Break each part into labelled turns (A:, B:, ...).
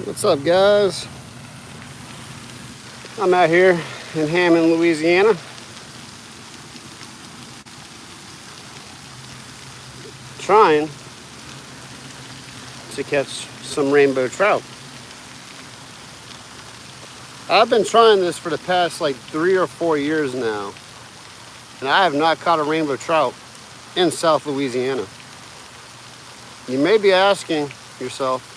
A: What's up, guys? I'm out here in Hammond, Louisiana, trying to catch some rainbow trout. I've been trying this for the past like 3 or 4 years now, and I have not caught a rainbow trout in South Louisiana. You may be asking yourself,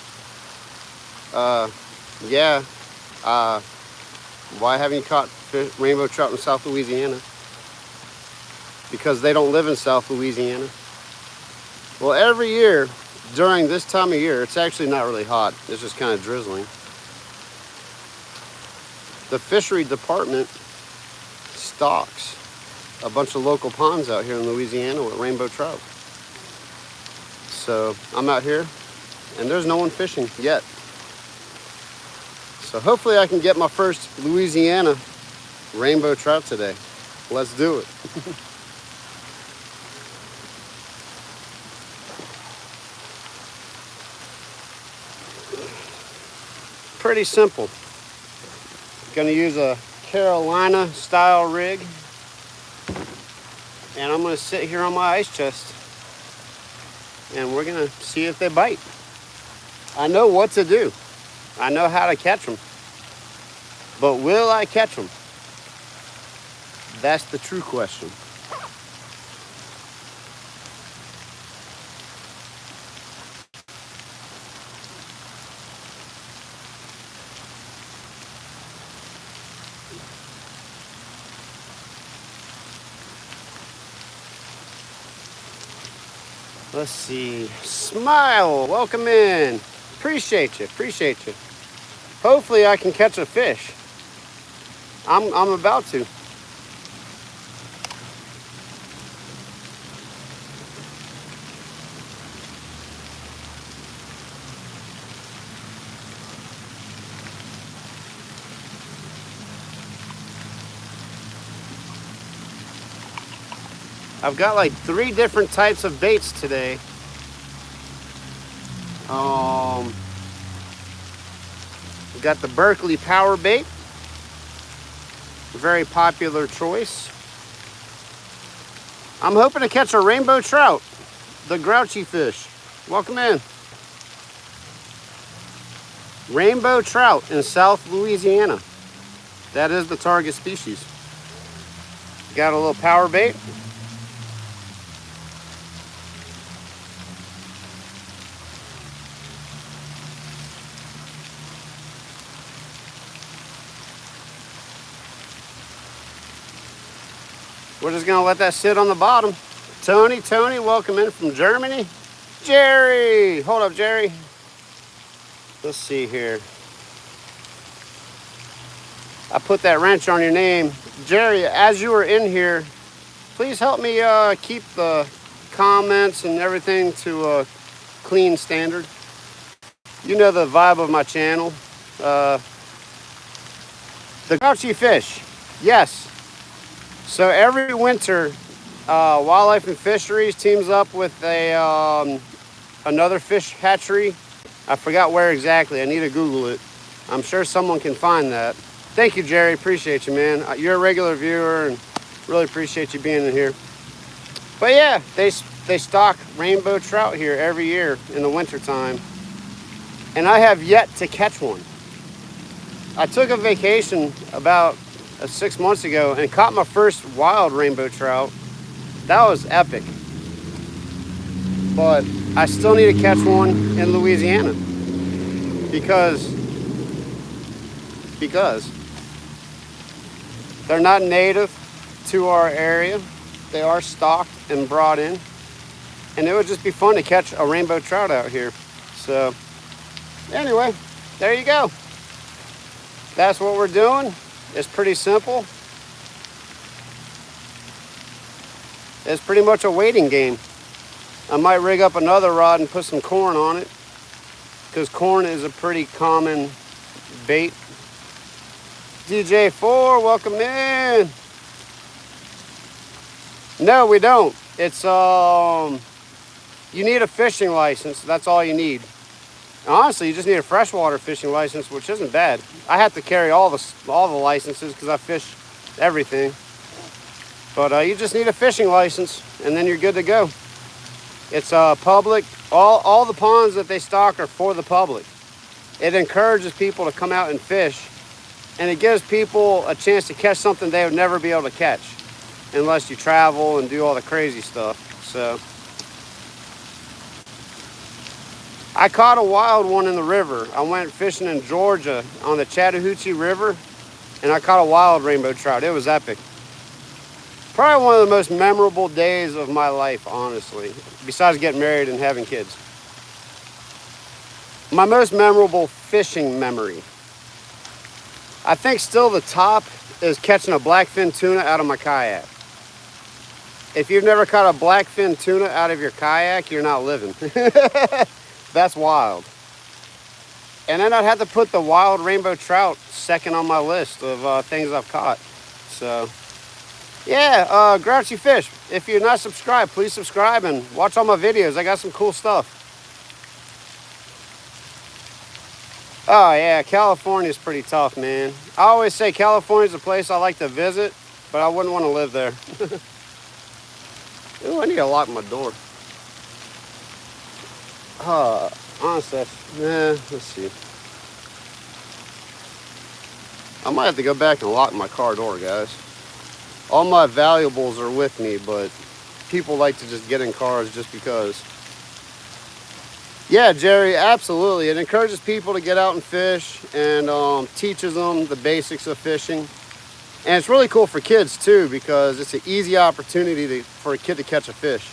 A: why haven't you caught rainbow trout in South Louisiana? Because they don't live in South Louisiana. Well, every year during this time of year, it's actually not really hot. It's just kind of drizzling. The fishery department stocks a bunch of local ponds out here in Louisiana with rainbow trout. So I'm out here and there's no one fishing yet. So hopefully I can get my first Louisiana rainbow trout today. Let's do it. Pretty simple. Gonna use a Carolina style rig. And I'm gonna sit here on my ice chest. And we're gonna see if they bite. I know what to do. I know how to catch them. But will I catch them? That's the true question. Let's see. Smile. Welcome in. Appreciate you. Appreciate you. Hopefully I can catch a fish. I'm about to. I've got like 3 different types of baits today. We've got the Berkeley power bait. Very popular choice. I'm hoping to catch a rainbow trout, the grouchy fish. Welcome in. Rainbow trout in South Louisiana. That is the target species. Got a little power bait. We're just gonna let that sit on the bottom. Tony, welcome in from Germany. Jerry, hold up, Jerry. Let's see here. I put that wrench on your name. Jerry, as you were in here, please help me keep the comments and everything to a clean standard. You know the vibe of my channel. The grouchy fish, yes. So every winter, Wildlife and Fisheries teams up with another fish hatchery. I forgot where exactly. I need to Google it. I'm sure someone can find that. Thank you, Jerry. Appreciate you, man. You're a regular viewer, and really appreciate you being in here. But yeah, they stock rainbow trout here every year in the wintertime, and I have yet to catch one. I took a vacation about 6 months ago and caught my first wild rainbow trout. That was epic. But I still need to catch one in Louisiana because they're not native to our area. They are stocked and brought in, and it would just be fun to catch a rainbow trout out here. So anyway, there you go. That's what we're doing. It's pretty simple. It's pretty much a waiting game. I might rig up another rod and put some corn on it, because corn is a pretty common bait. DJ4, welcome in. No, we don't. It's you need a fishing license. That's all you need. Honestly, you just need a freshwater fishing license, which isn't bad. I have to carry all the licenses because I fish everything. But you just need a fishing license, and then you're good to go. It's public. All the ponds that they stock are for the public. It encourages people to come out and fish, and it gives people a chance to catch something they would never be able to catch unless you travel and do all the crazy stuff. So I caught a wild one in the river. I went fishing in Georgia on the Chattahoochee River, and I caught a wild rainbow trout. It was epic. Probably one of the most memorable days of my life, honestly, besides getting married and having kids. My most memorable fishing memory, I think still the top is catching a blackfin tuna out of my kayak. If you've never caught a blackfin tuna out of your kayak, you're not living. That's wild. And then I'd have to put the wild rainbow trout second on my list of things I've caught. So yeah, Grouchy Fish. If you're not subscribed, please subscribe and watch all my videos. I got some cool stuff. Oh yeah, California's pretty tough, man. I always say California's a place I like to visit, but I wouldn't want to live there. Ooh, I need to lock my door. Honestly, let's see. I might have to go back and lock my car door, guys. All my valuables are with me, but people like to just get in cars just because. Yeah, Jerry, absolutely. It encourages people to get out and fish and teaches them the basics of fishing. And it's really cool for kids too, because it's an easy opportunity for a kid to catch a fish.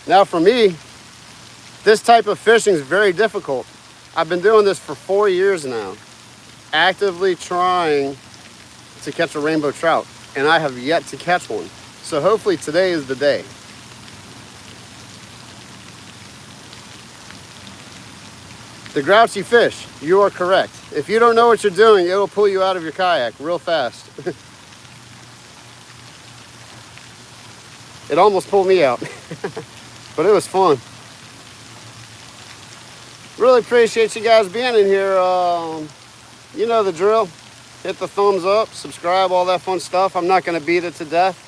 A: Now for me, this type of fishing is very difficult. I've been doing this for 4 years now, actively trying to catch a rainbow trout, and I have yet to catch one. So hopefully today is the day. The Grouchy Fish, you are correct. If you don't know what you're doing, it'll pull you out of your kayak real fast. It almost pulled me out, but it was fun. Really appreciate you guys being in here. You know the drill. Hit the thumbs up, subscribe, all that fun stuff. I'm not going to beat it to death.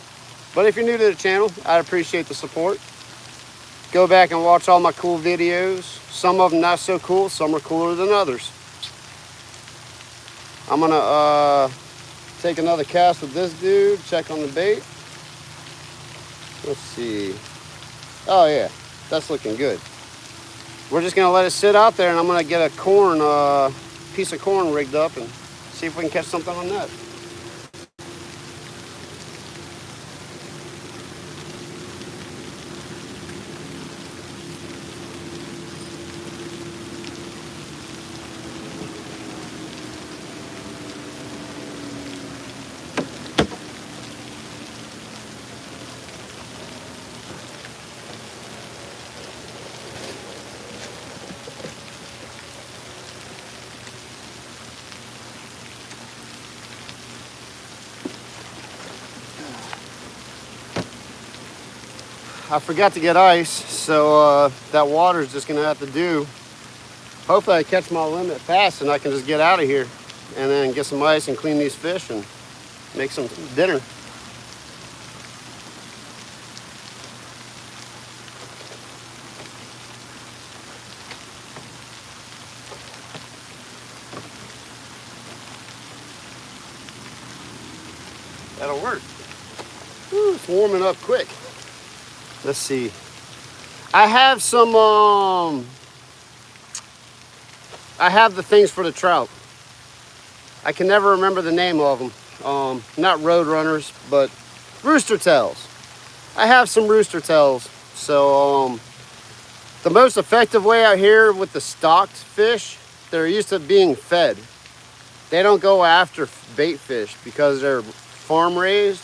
A: But if you're new to the channel, I appreciate the support. Go back and watch all my cool videos. Some of them not so cool, some are cooler than others. I'm going to take another cast with this dude, check on the bait. Let's see. Oh yeah, that's looking good. We're just going to let it sit out there, and I'm going to get a piece of corn rigged up and see if we can catch something on that. I forgot to get ice, so that water is just gonna have to do. Hopefully I catch my limit fast and I can just get out of here and then get some ice and clean these fish and make some dinner. That'll work. Ooh, it's warming up quick. Let's see. I have some, I have the things for the trout. I can never remember the name of them. Not road runners, but rooster tails. I have some rooster tails. So, the most effective way out here with the stocked fish, they're used to being fed. They don't go after bait fish because they're farm raised.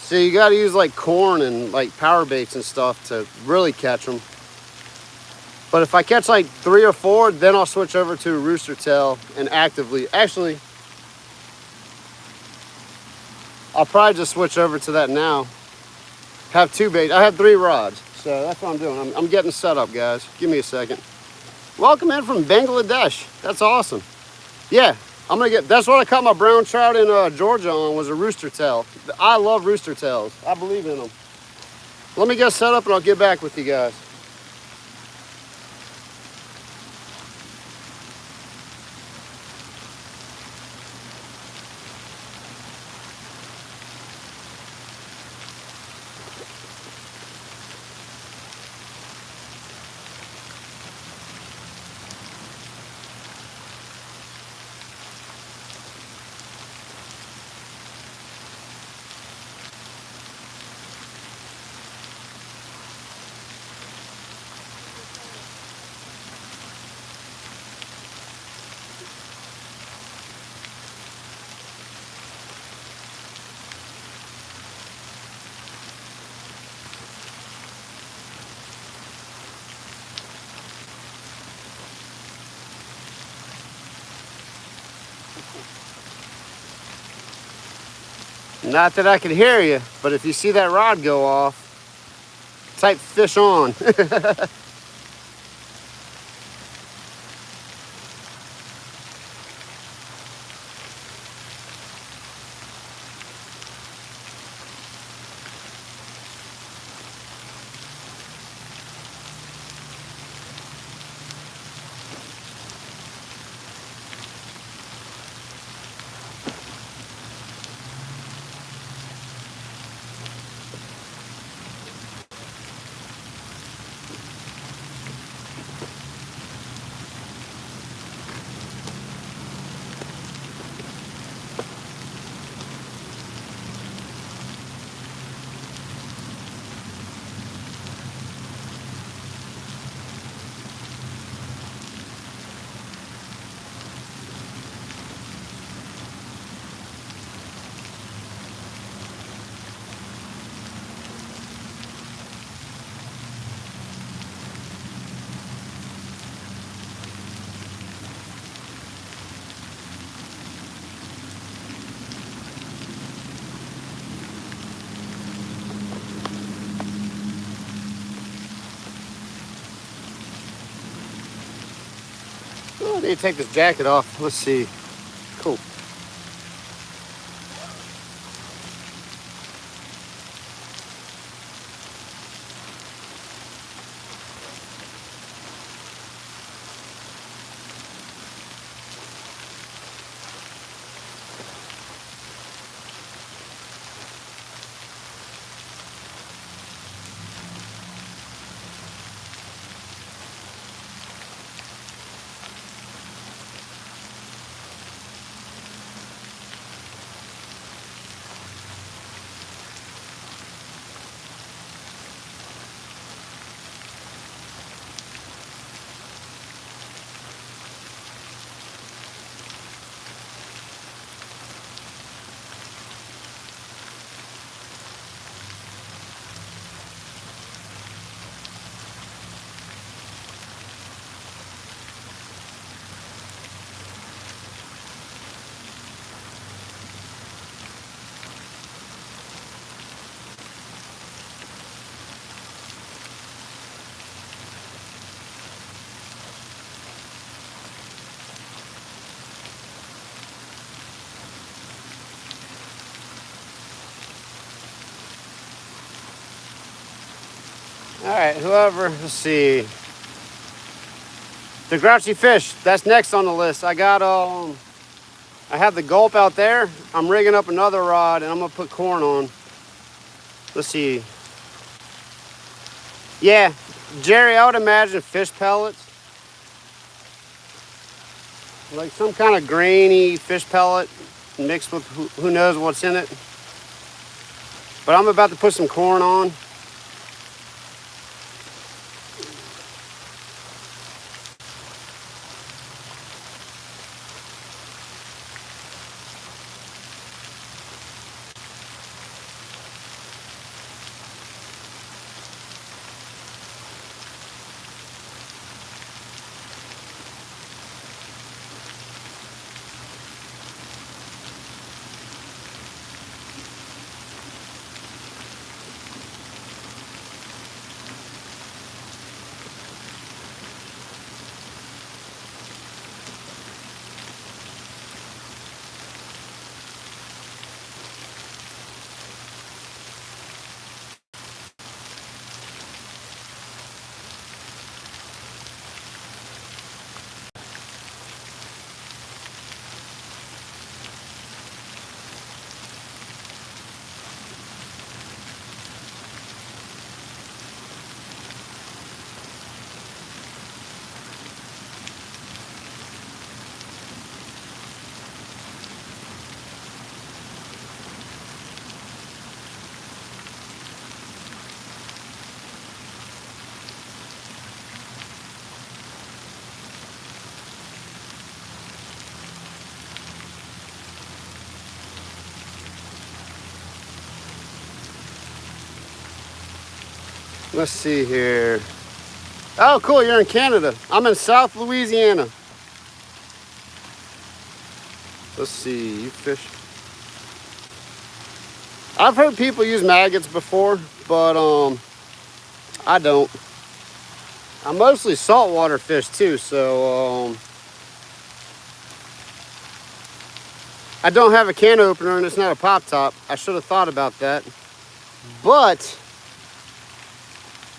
A: So you got to use like corn and like power baits and stuff to really catch them. But if I catch like 3 or 4, then I'll switch over to a rooster tail and actively. Actually, I'll probably just switch over to that now. Have 2 baits. I have 3 rods, so that's what I'm doing. I'm getting set up, guys. Give me a second. Welcome in from Bangladesh. That's awesome. Yeah, I'm gonna get, that's what I caught my brown trout in Georgia on, was a rooster tail. I love rooster tails. I believe in them. Let me get set up and I'll get back with you guys. Not that I can hear you, but if you see that rod go off, type fish on. Oh, I need to take this jacket off. Let's see. Cool. All right, whoever, let's see. The grouchy fish, that's next on the list. I have the gulp out there. I'm rigging up another rod and I'm gonna put corn on. Let's see. Yeah, Jerry, I would imagine fish pellets. Like some kind of grainy fish pellet mixed with who knows what's in it. But I'm about to put some corn on. Let's see here. Oh, cool, you're in Canada. I'm in South Louisiana. Let's see, you fish. I've heard people use maggots before, but I don't. I mostly saltwater fish too, so I don't have a can opener and it's not a pop top. I should have thought about that. But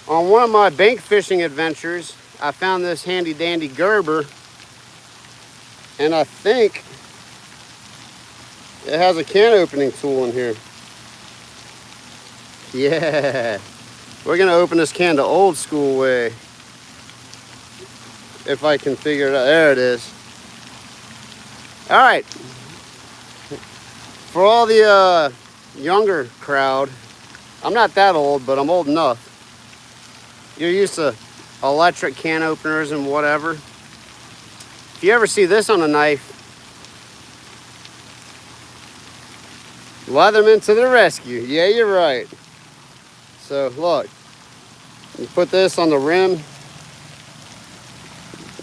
A: on one of my bank fishing adventures, I found this handy dandy Gerber, and I think it has a can opening tool in here. Yeah, we're gonna open this can the old school way. If I can figure it out. There it is. All right. For all the younger crowd, I'm not that old, but I'm old enough. You're used to electric can openers and whatever. If you ever see this on a knife, Leatherman to the rescue. Yeah, you're right. So look, you put this on the rim.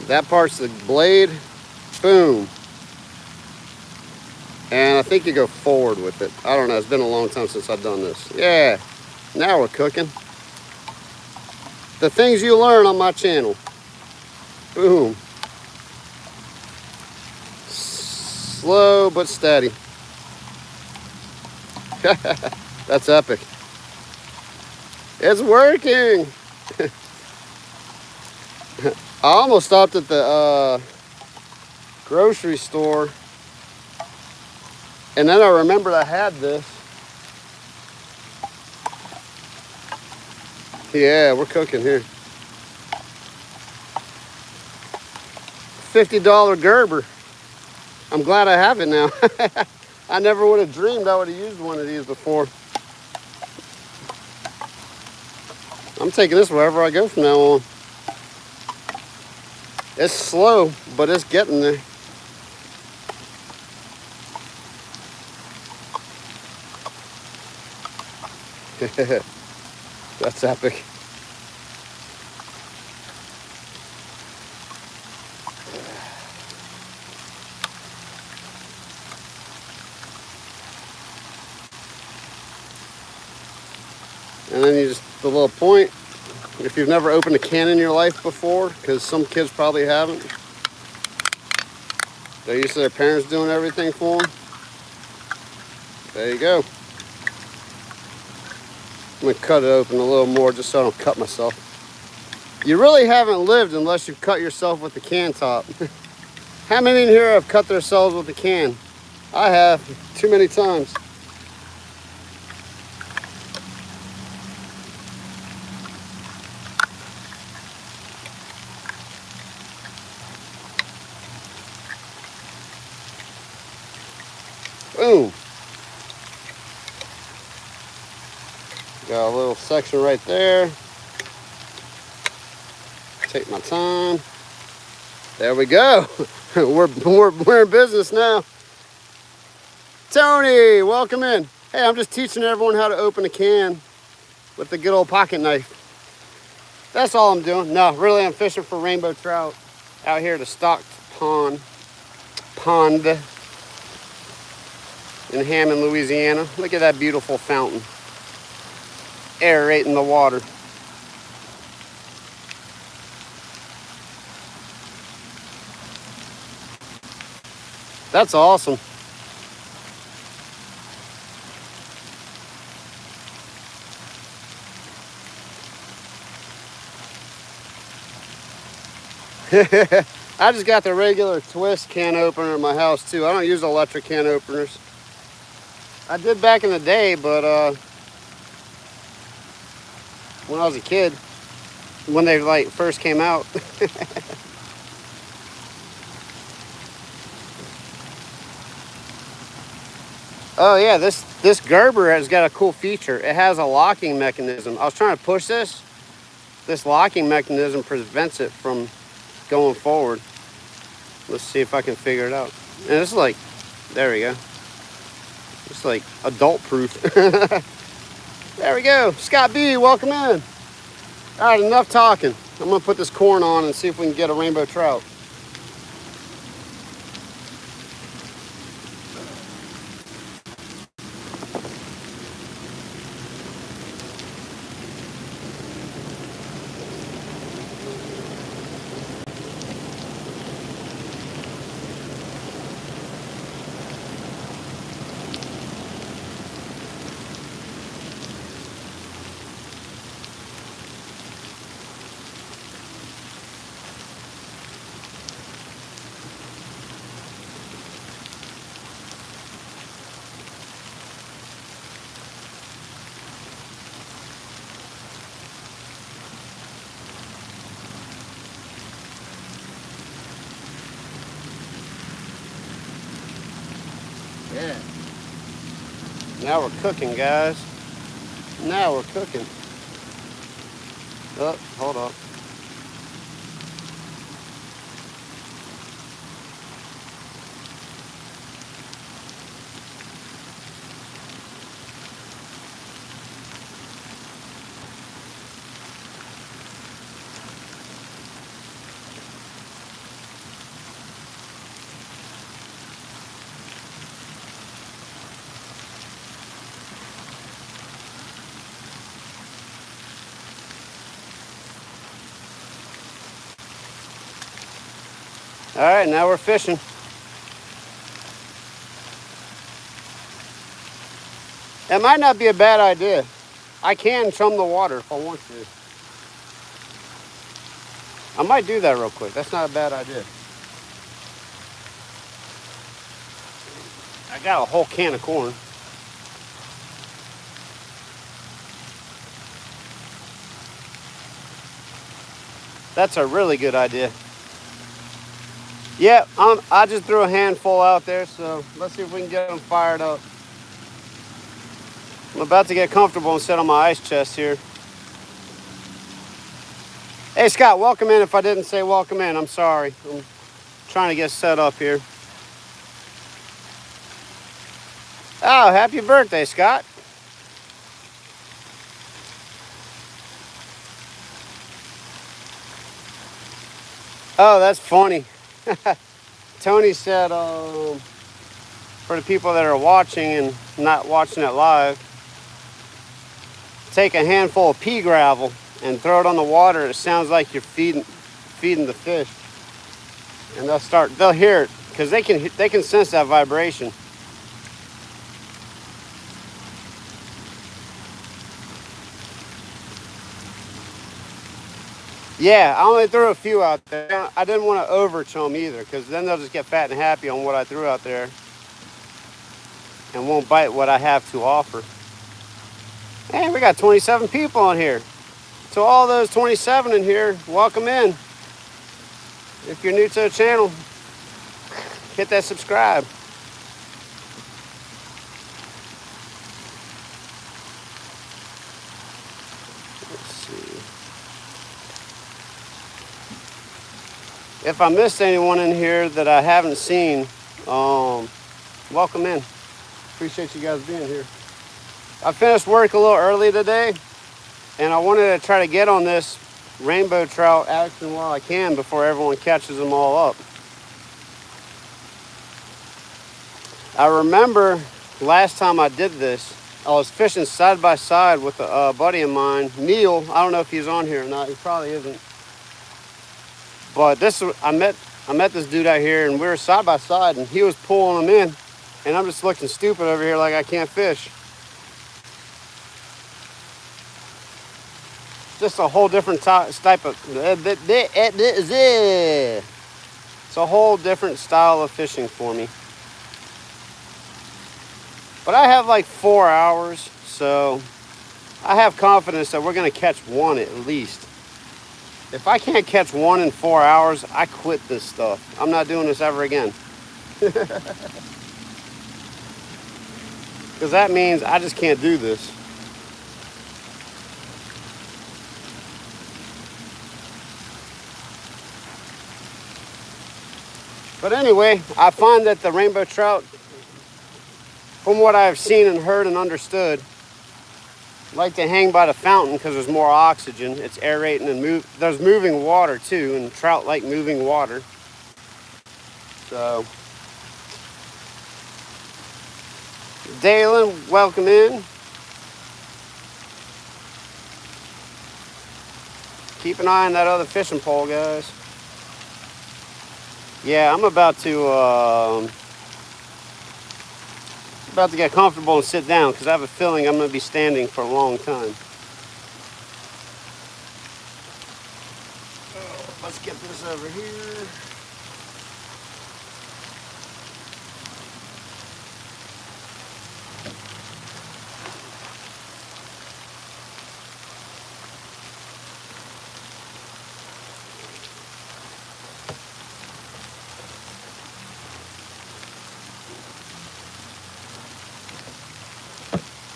A: That part's the blade. Boom. And I think you go forward with it. I don't know, it's been a long time since I've done this. Yeah, now we're cooking. The things you learn on my channel. Boom. Slow but steady. That's epic. It's working. I almost stopped at the grocery store, and then I remembered I had this. Yeah, we're cooking here. $50 Gerber. I'm glad I have it now. I never would have dreamed I would have used one of these before. I'm taking this wherever I go from now on. It's slow, but it's getting there. That's epic. And then you just, the little point, if you've never opened a can in your life before, because some kids probably haven't, they're used to their parents doing everything for them. There you go. I'm gonna cut it open a little more just so I don't cut myself. You really haven't lived unless you've cut yourself with the can top. How many in here have cut themselves with the can? I have, too many times. Boom. Got a little section right there. Take my time. There we go. we're in business now. Tony, welcome in. Hey, I'm just teaching everyone how to open a can with the good old pocket knife. That's all I'm doing. No, really, I'm fishing for rainbow trout out here at a stocked pond in Hammond, Louisiana. Look at that beautiful fountain. Aerating the water. That's awesome. I just got the regular twist can opener in my house too. I don't use electric can openers. I did back in the day, but when I was a kid, when they like first came out. Oh yeah, this Gerber has got a cool feature. It has a locking mechanism. I was trying to push this. This locking mechanism prevents it from going forward. Let's see if I can figure it out. And it's like, there we go. It's like adult proof. There we go. Scott B, welcome in. All right, enough talking. I'm gonna put this corn on and see if we can get a rainbow trout. Yeah. Now we're cooking, guys. Now we're cooking. Oh, hold up. All right, now we're fishing. It might not be a bad idea. I can chum the water if I want to. I might do that real quick. That's not a bad idea. I got a whole can of corn. That's a really good idea. Yeah, I just threw a handful out there, so let's see if we can get them fired up. I'm about to get comfortable and sit on my ice chest here. Hey, Scott, welcome in. If I didn't say welcome in, I'm sorry. I'm trying to get set up here. Oh, happy birthday, Scott. Oh, that's funny. Tony said, for the people that are watching and not watching it live, take a handful of pea gravel and throw it on the water. It sounds like you're feeding the fish, and they'll hear it because they can sense that vibration. Yeah, I only threw a few out there. I didn't want to over chum either, because then they'll just get fat and happy on what I threw out there and won't bite what I have to offer. Hey, we got 27 people on here. To all those 27 in here, welcome in. If you're new to the channel, hit that subscribe. Let's see. If I missed anyone in here that I haven't seen, welcome in. Appreciate you guys being here. I finished work a little early today, and I wanted to try to get on this rainbow trout action while I can before everyone catches them all up. I remember last time I did this, I was fishing side by side with a buddy of mine, Neil. I don't know if he's on here or not. He probably isn't. But I met this dude out here, and we were side by side, and he was pulling them in, and I'm just looking stupid over here like I can't fish. Just a whole different type of. It's a whole different style of fishing for me. But I have like 4 hours, so I have confidence that we're going to catch one at least. If I can't catch one in 4 hours, I quit this stuff. I'm not doing this ever again. Because that means I just can't do this. But anyway, I find that the rainbow trout, from what I've seen and heard and understood, Like to hang by the fountain because there's more oxygen. It's aerating and there's moving water too, and trout like moving water. So, Dalen, welcome in. Keep an eye on that other fishing pole, guys. Yeah, I'm about to get comfortable and sit down because I have a feeling I'm going to be standing for a long time. Let's get this over here.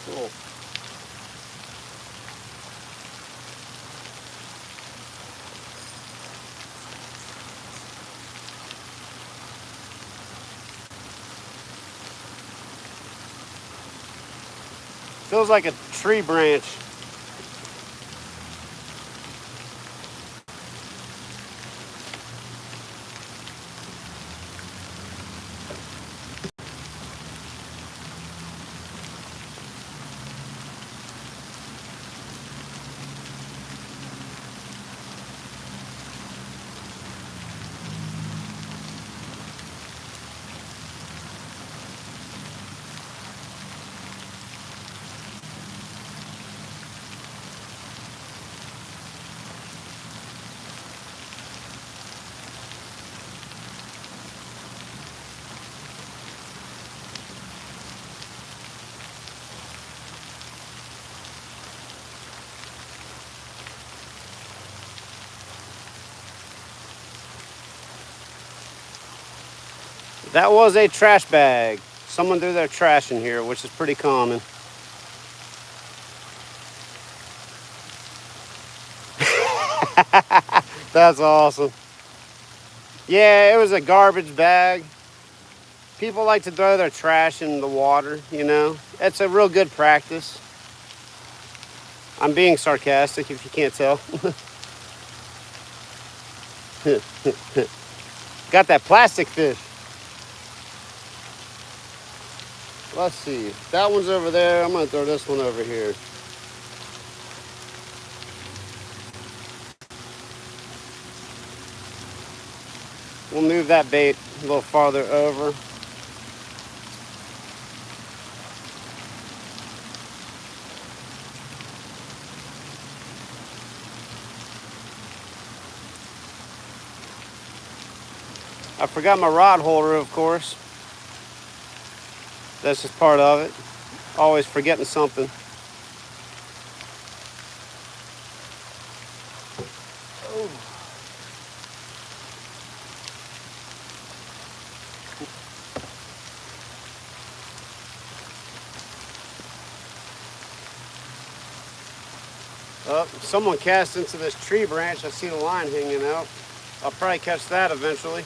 A: Cool. Feels like a tree branch. That was a trash bag. Someone threw their trash in here, which is pretty common. That's awesome. Yeah, it was a garbage bag. People like to throw their trash in the water, you know. It's a real good practice. I'm being sarcastic if you can't tell. Got that plastic fish. Let's see. That one's over there. I'm going to throw this one over here. We'll move that bait a little farther over. I forgot my rod holder, of course. That's just part of it. Always forgetting something. Oh. Oh, someone cast into this tree branch. I see the line hanging out. I'll probably catch that eventually.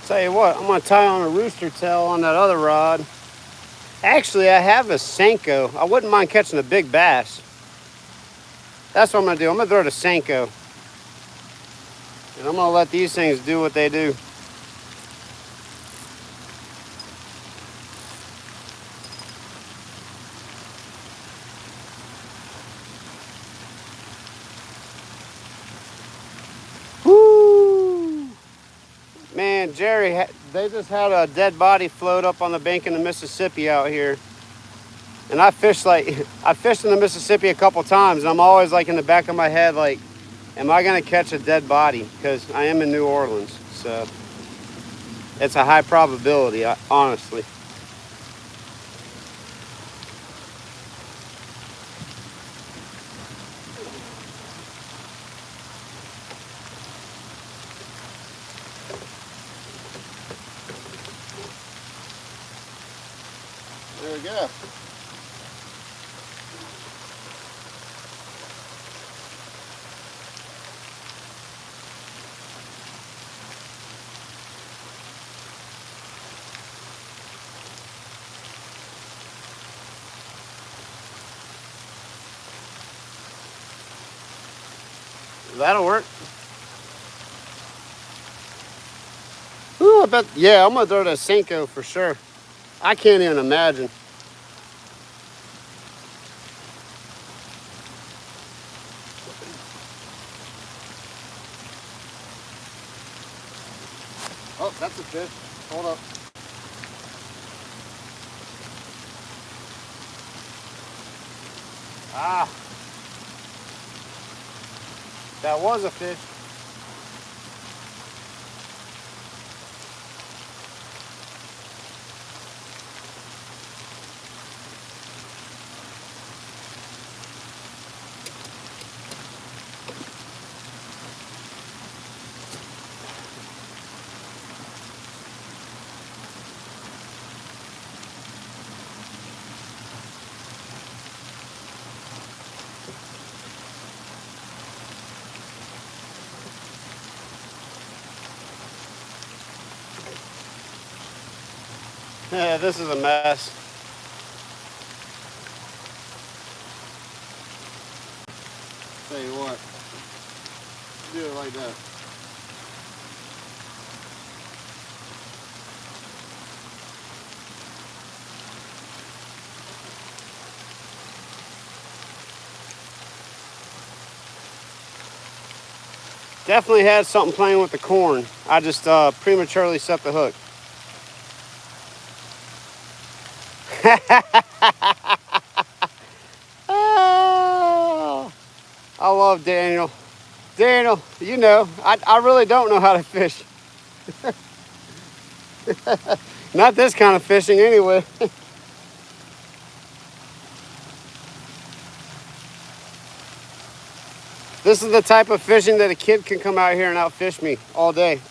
A: Tell you what, I'm going to tie on a rooster tail on that other rod. Actually, I have a Senko. I wouldn't mind catching a big bass. That's what I'm going to do. I'm going to throw it a Senko. And I'm going to let these things do what they do. Woo! Man, Jerry, they just had a dead body float up on the bank in the Mississippi out here. And I fished in the Mississippi a couple times, and I'm always like in the back of my head, like, am I gonna catch a dead body? Because I am in New Orleans, so it's a high probability, honestly. There we go. That'll work. Ooh, I bet, yeah, I'm gonna throw that Senko for sure. I can't even imagine. Oh, that's a fish. Hold up. Ah, that was a fish. Yeah, this is a mess. Tell you what, do it like that. Definitely had something playing with the corn. I just prematurely set the hook. Oh, I love Daniel. Daniel, you know, I really don't know how to fish. Not this kind of fishing anyway. This is the type of fishing that a kid can come out here and outfish me all day.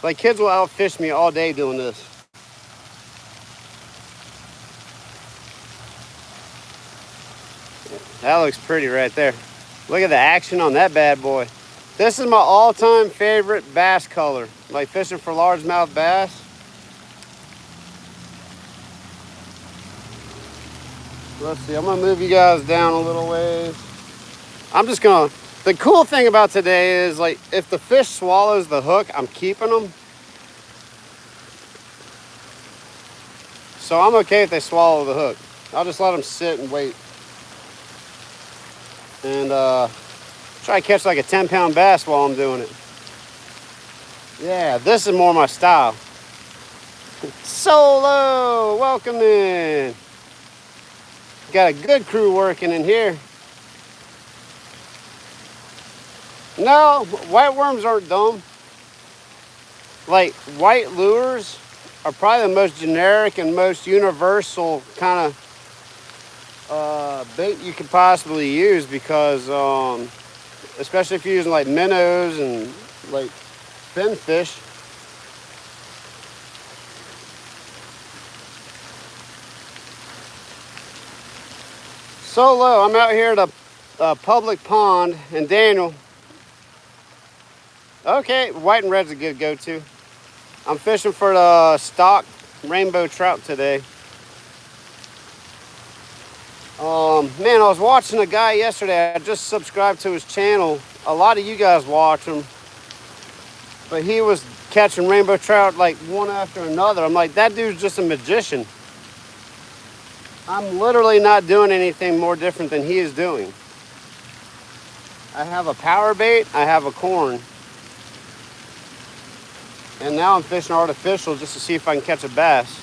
A: Like, kids will outfish me all day doing this. That looks pretty right there. Look at the action on that bad boy. This is my all-time favorite bass color. Like fishing for largemouth bass. Let's see, I'm gonna move you guys down a little ways. I'm just gonna, the cool thing about today is, like, if the fish swallows the hook, I'm keeping them. So I'm okay if they swallow the hook. I'll just let them sit and wait. And try to catch like a 10-pound bass while I'm doing it. Yeah, this is more my style. Solo, welcome in. Got a good crew working in here. No, white worms aren't dumb. Like, white lures are probably the most generic and most universal kind of bait you could possibly use, because especially if you're using like minnows and like finfish. Solo, I'm out here at a public pond, and Daniel. Okay, white and red's a good go-to. I'm fishing for the stock rainbow trout today. Man, I was watching a guy yesterday. I just subscribed to his channel. A lot of you guys watch him. But he was catching rainbow trout like one after another. I'm like, that dude's just a magician. I'm literally not doing anything more different than he is doing. I have a power bait, I have a corn. And now I'm fishing artificial just to see if I can catch a bass.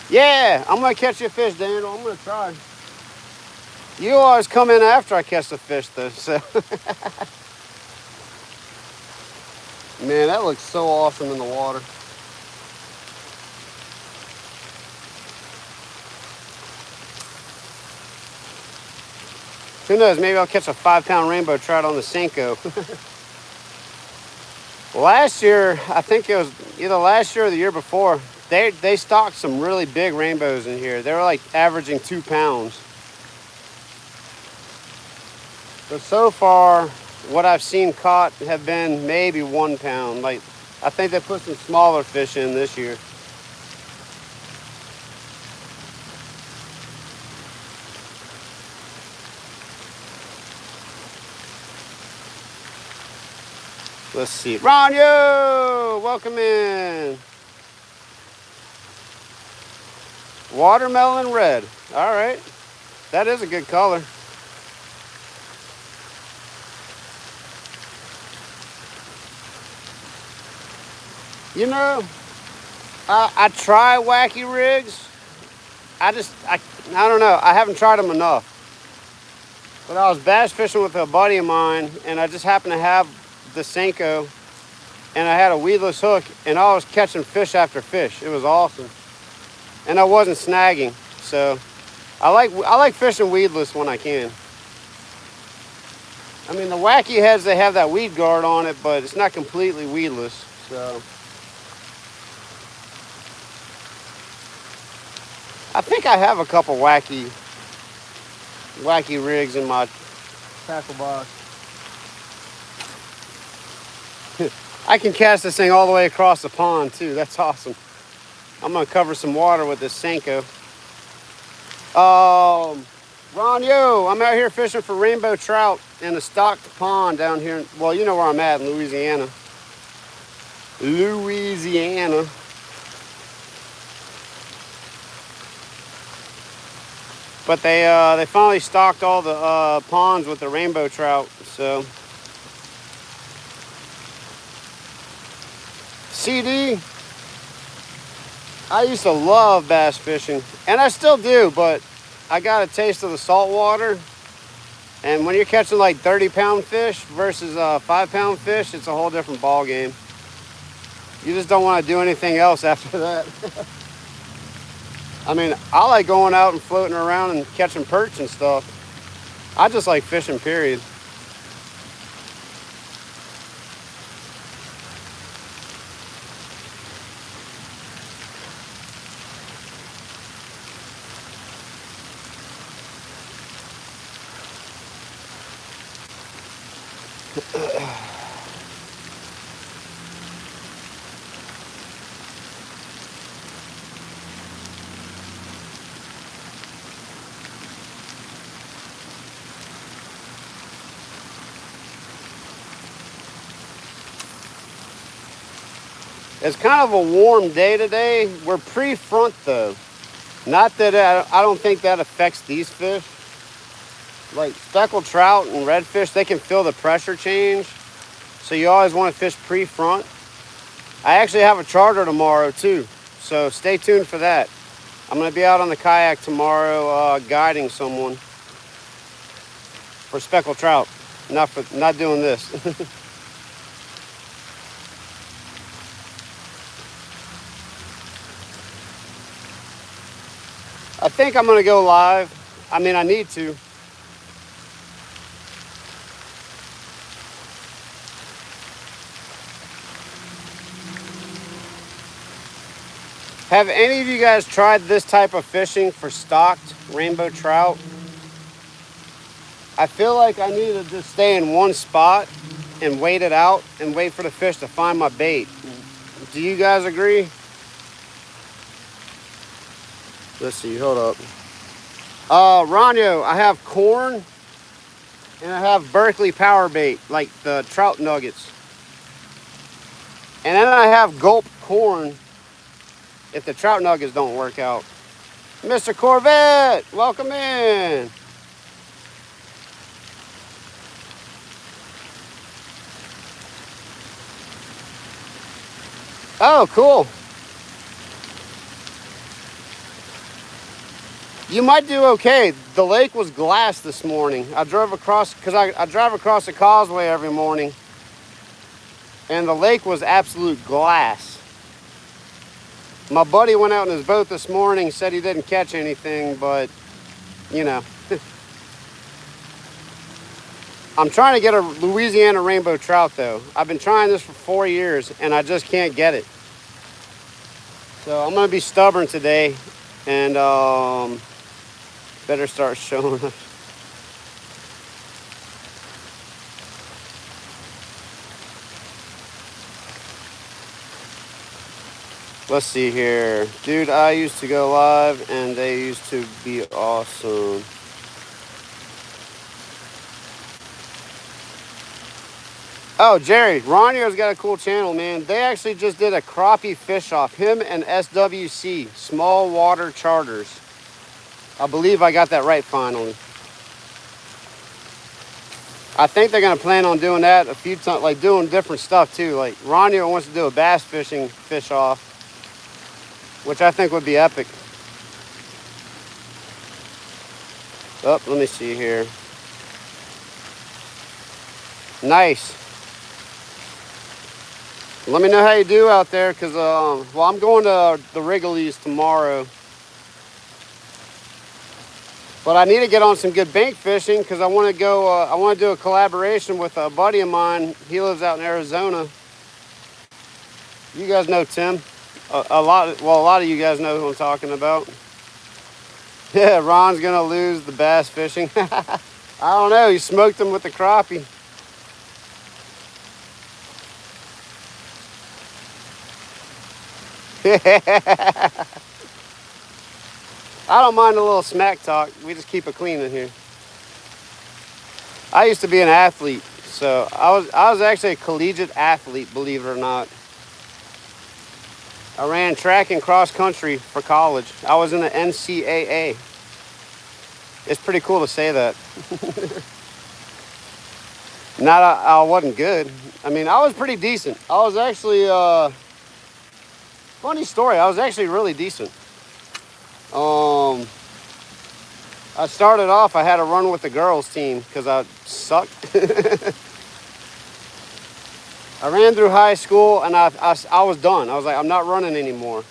A: Yeah, I'm gonna catch you a fish, Daniel. I'm gonna try. You always come in after I catch the fish though, so. Man, that looks so awesome in the water. Who knows, maybe I'll catch a 5-pound rainbow trout on the Senko. Last year, I think it was either last year or the year before, they stocked some really big rainbows in here. They were like averaging 2 pounds. But so far, what I've seen caught have been maybe 1 pound. Like, I think they put some smaller fish in this year. Let's see. Ronyo, welcome in. Watermelon red. All right. That is a good color. You know, I try wacky rigs. I don't know. I haven't tried them enough. But I was bass fishing with a buddy of mine, and I just happened to have the Senko, and I had a weedless hook, and I was catching fish after fish. It was awesome, and I wasn't snagging. So I like fishing weedless when I can. I mean, the wacky heads, they have that weed guard on it, but it's not completely weedless. So I think I have a couple wacky rigs in my tackle box. I can cast this thing all the way across the pond too. That's awesome. I'm gonna cover some water with this Senko. Ron, yo, I'm out here fishing for rainbow trout in a stocked pond down here. Well, you know where I'm at in Louisiana. But they finally stocked all the ponds with the rainbow trout. So CD, I used to love bass fishing, and I still do, but I got a taste of the salt water. And when you're catching like 30-pound fish versus 5-pound fish, it's a whole different ball game. You just don't want to do anything else after that. I mean, I like going out and floating around and catching perch and stuff. I just like fishing, period. It's kind of a warm day today. We're pre-front though. Not that I don't think that affects these fish. Like speckled trout and redfish, they can feel the pressure change. So you always want to fish pre-front. I actually have a charter tomorrow too. So stay tuned for that. I'm going to be out on the kayak tomorrow guiding someone for speckled trout. Not doing this. I think I'm going to go live. I mean, I need to. Have any of you guys tried this type of fishing for stocked rainbow trout? I feel like I need to just stay in one spot and wait it out and wait for the fish to find my bait. Do you guys agree? Let's see, hold up. Ronyo, I have corn and I have Berkeley power bait, like the trout nuggets. And then I have gulp corn if the trout nuggets don't work out. Mr. Corvette, welcome in. Oh, cool. You might do okay. The lake was glass this morning. I drove across, because I drive across the causeway every morning, and the lake was absolute glass. My buddy went out in his boat this morning, said he didn't catch anything, but, you know. I'm trying to get a Louisiana rainbow trout, though. I've been trying this for 4 years, and I just can't get it. So I'm gonna be stubborn today, and better start showing up. Let's see here. Dude, I used to go live and they used to be awesome. Oh, Jerry, Ronio's got a cool channel, man. They actually just did a crappie fish off. Him and SWC, Small Water Charters. I believe I got that right finally. I think they're gonna plan on doing that a few times, like doing different stuff too. Like Ronio wants to do a bass fishing fish off, which I think would be epic. Oh, let me see here. Nice. Let me know how you do out there, because, well, I'm going to the Wrigley's tomorrow. But I need to get on some good bank fishing, because I want to go, I want to do a collaboration with a buddy of mine. He lives out in Arizona. You guys know Tim. A lot of you guys know who I'm talking about. Yeah, Ron's going to lose the bass fishing. I don't know. He smoked him with the crappie. I don't mind a little smack talk. We just keep it clean in here. I used to be an athlete, so I was actually a collegiate athlete, believe it or not. I ran track and cross country for college. I was in the NCAA. It's pretty cool to say that. I wasn't good. I mean, I was pretty decent. I was actually, funny story, I was actually really decent. I started off, I had to run with the girls team because I sucked. I ran through high school and I was done. I was like, I'm not running anymore.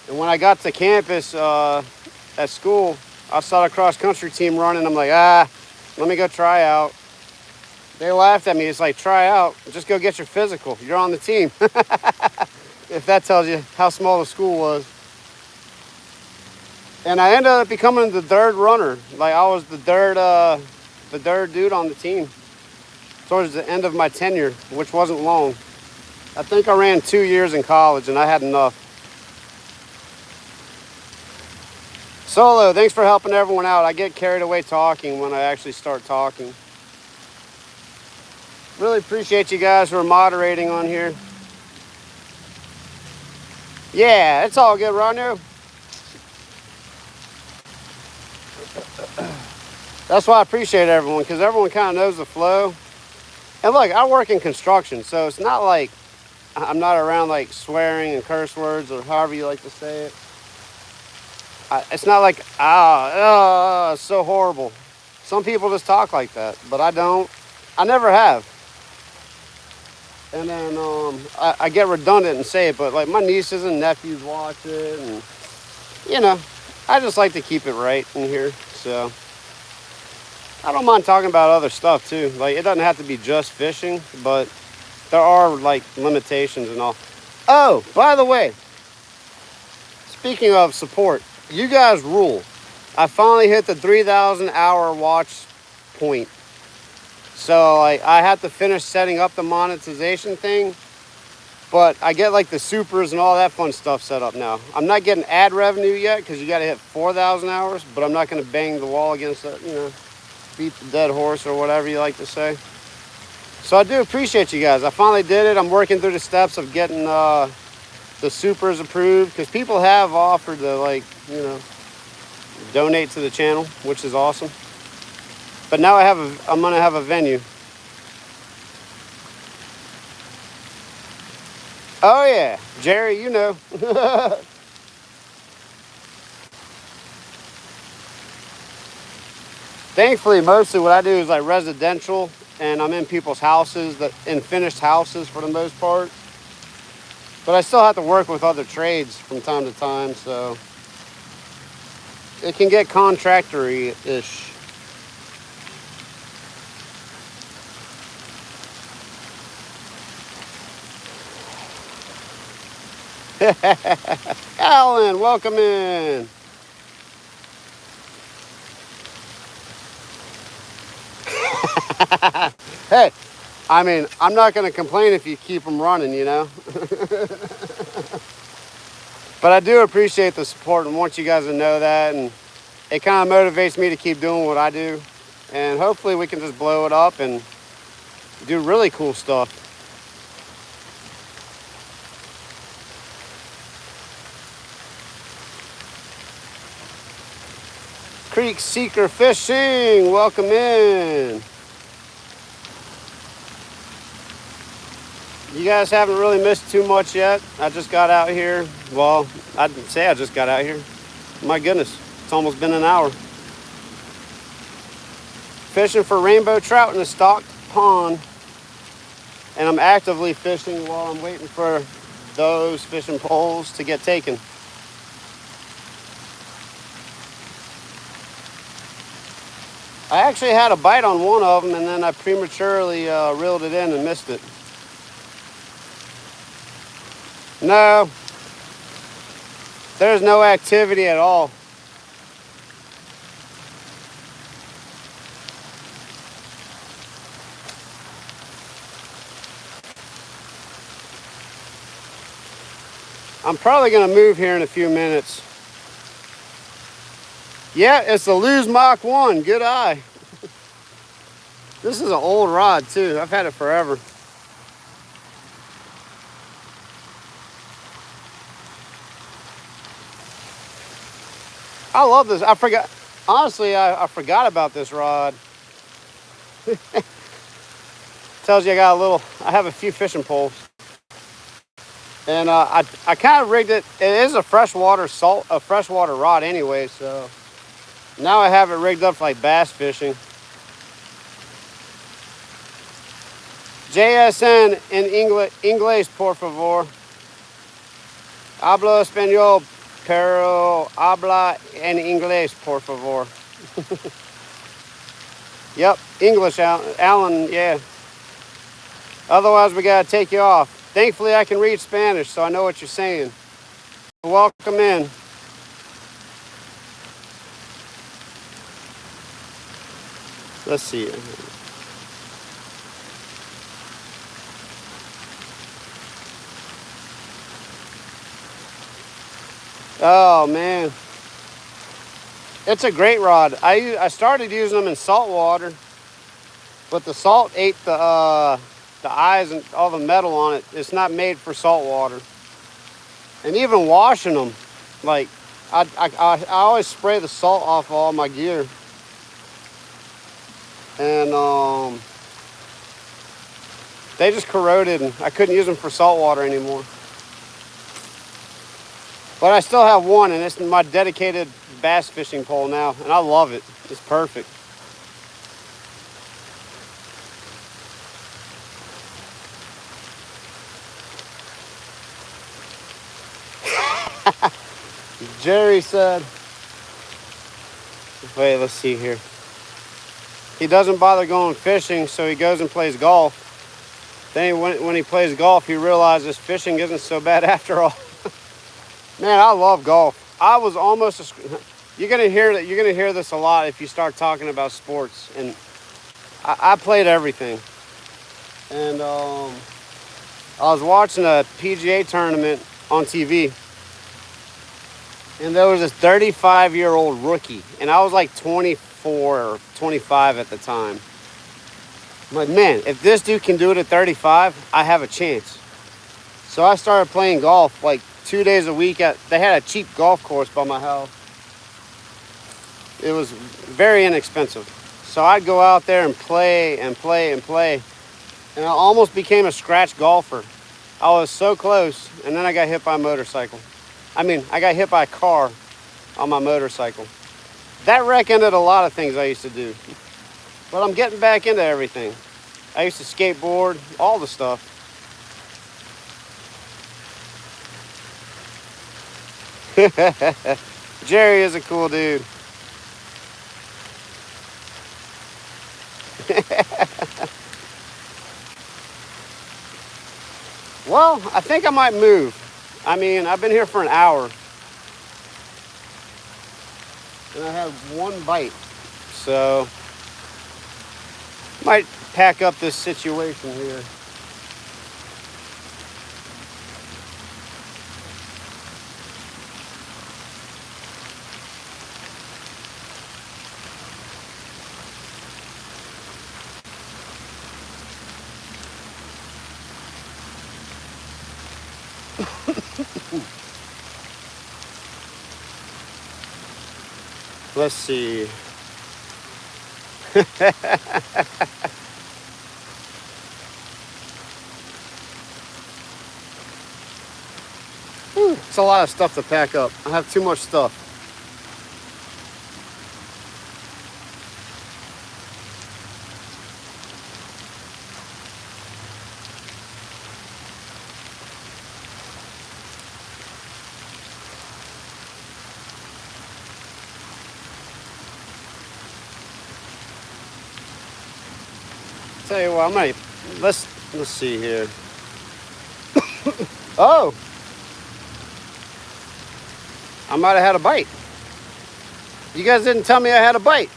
A: And when I got to campus at school, I saw the cross country team running. I'm like, let me go try out. They laughed at me. It's like, try out, just go get your physical. You're on the team. If that tells you how small the school was. And I ended up becoming the third runner. Like I was the third dude on the team towards the end of my tenure, which wasn't long. I think I ran 2 years in college and I had enough. Solo, thanks for helping everyone out. I get carried away talking when I actually start talking. Really appreciate you guys who are moderating on here. Yeah, it's all good, Ronio. That's why I appreciate everyone, because everyone kind of knows the flow. And look, I work in construction, so it's not like I'm not around like swearing and curse words or however you like to say it. It's not like, it's so horrible. Some people just talk like that, but I don't. I never have. And then I get redundant and say it, but like my nieces and nephews watch it, and you know, I just like to keep it right in here. So I don't mind talking about other stuff too. Like it doesn't have to be just fishing, but there are like limitations and all. Oh, by the way, speaking of support, you guys rule. I finally hit the 3,000 hour watch point. So like I have to finish setting up the monetization thing, but I get like the supers and all that fun stuff set up now. I'm not getting ad revenue yet because you got to hit 4,000 hours, but I'm not going to bang the wall against that, you know, beat the dead horse or whatever you like to say. So I do appreciate you guys. I finally did it. I'm working through the steps of getting the supers approved because people have offered to like, you know, donate to the channel, which is awesome. But now I'm gonna have a venue. Oh yeah, Jerry, you know. Thankfully, mostly what I do is like residential, and I'm in people's houses, in finished houses for the most part. But I still have to work with other trades from time to time, so it can get contractory-ish. Alan, welcome in. Hey, I mean, I'm not going to complain if you keep them running, you know. But I do appreciate the support and want you guys to know that. And it kind of motivates me to keep doing what I do. And hopefully we can just blow it up and do really cool stuff. Creek Seeker Fishing, welcome in. You guys haven't really missed too much yet. I just got out here. Well, I'd say I just got out here. My goodness, it's almost been an hour. Fishing for rainbow trout in a stocked pond. And I'm actively fishing while I'm waiting for those fishing poles to get taken. I actually had a bite on one of them, and then I prematurely reeled it in and missed it. No, there's no activity at all. I'm probably gonna move here in a few minutes. Yeah, it's the Lose Mach 1, good eye. This is an old rod too, I've had it forever. I love this. I forgot, honestly, I forgot about this rod. Tells you I have a few fishing poles. And I kind of rigged it. It is a freshwater rod anyway, so now I have it rigged up for like bass fishing. JSN en inglés, por favor. Hablo español, pero habla en inglés, por favor. Yep, English, Alan, yeah. Otherwise, we gotta take you off. Thankfully, I can read Spanish, so I know what you're saying. Welcome in. Let's see. Oh, man. It's a great rod. I started using them in salt water, but the salt ate the eyes and all the metal on it. It's not made for salt water. And even washing them, like, I always spray the salt off all my gear. And they just corroded, and I couldn't use them for salt water anymore. But I still have one, and it's my dedicated bass fishing pole now, and I love it. It's perfect. Jerry said, wait, let's see here. He doesn't bother going fishing, so he goes and plays golf. Then when he plays golf, he realizes fishing isn't so bad after all. Man, I love golf. I was almost you're gonna hear this a lot if you start talking about sports. And I played everything. And I was watching a PGA tournament on TV. And there was this 35-year-old rookie. And I was like 24 or 25 at the time. I'm like, man, if this dude can do it at 35, I have a chance. So I started playing golf like 2 days a week. They had a cheap golf course by my house. It was very inexpensive. So I'd go out there and play and play and play. And I almost became a scratch golfer. I was so close, and then I got hit by a motorcycle. I got hit by a car on my motorcycle. That wreck ended a lot of things I used to do. But I'm getting back into everything. I used to skateboard, all the stuff. Jerry is a cool dude. Well, I think I might move. I mean, I've been here for an hour and I have one bite. So, might pack up this situation here. Let's see. It's a lot of stuff to pack up. I have too much stuff. Tell you what, let's see here. Oh, I might have had a bite. You guys didn't tell me I had a bite.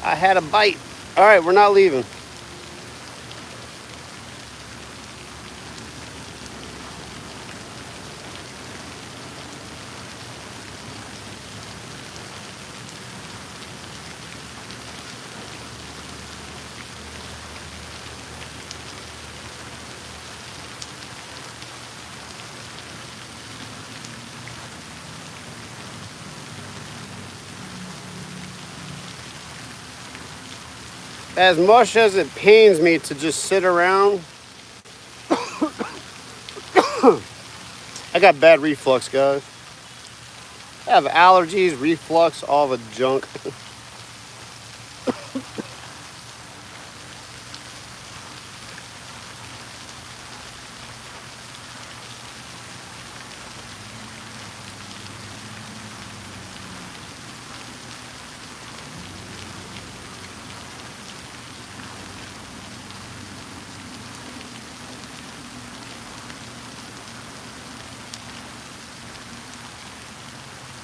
A: I had a bite. All right, we're not leaving. As much as it pains me to just sit around, I got bad reflux, guys. I have allergies, reflux, all the junk.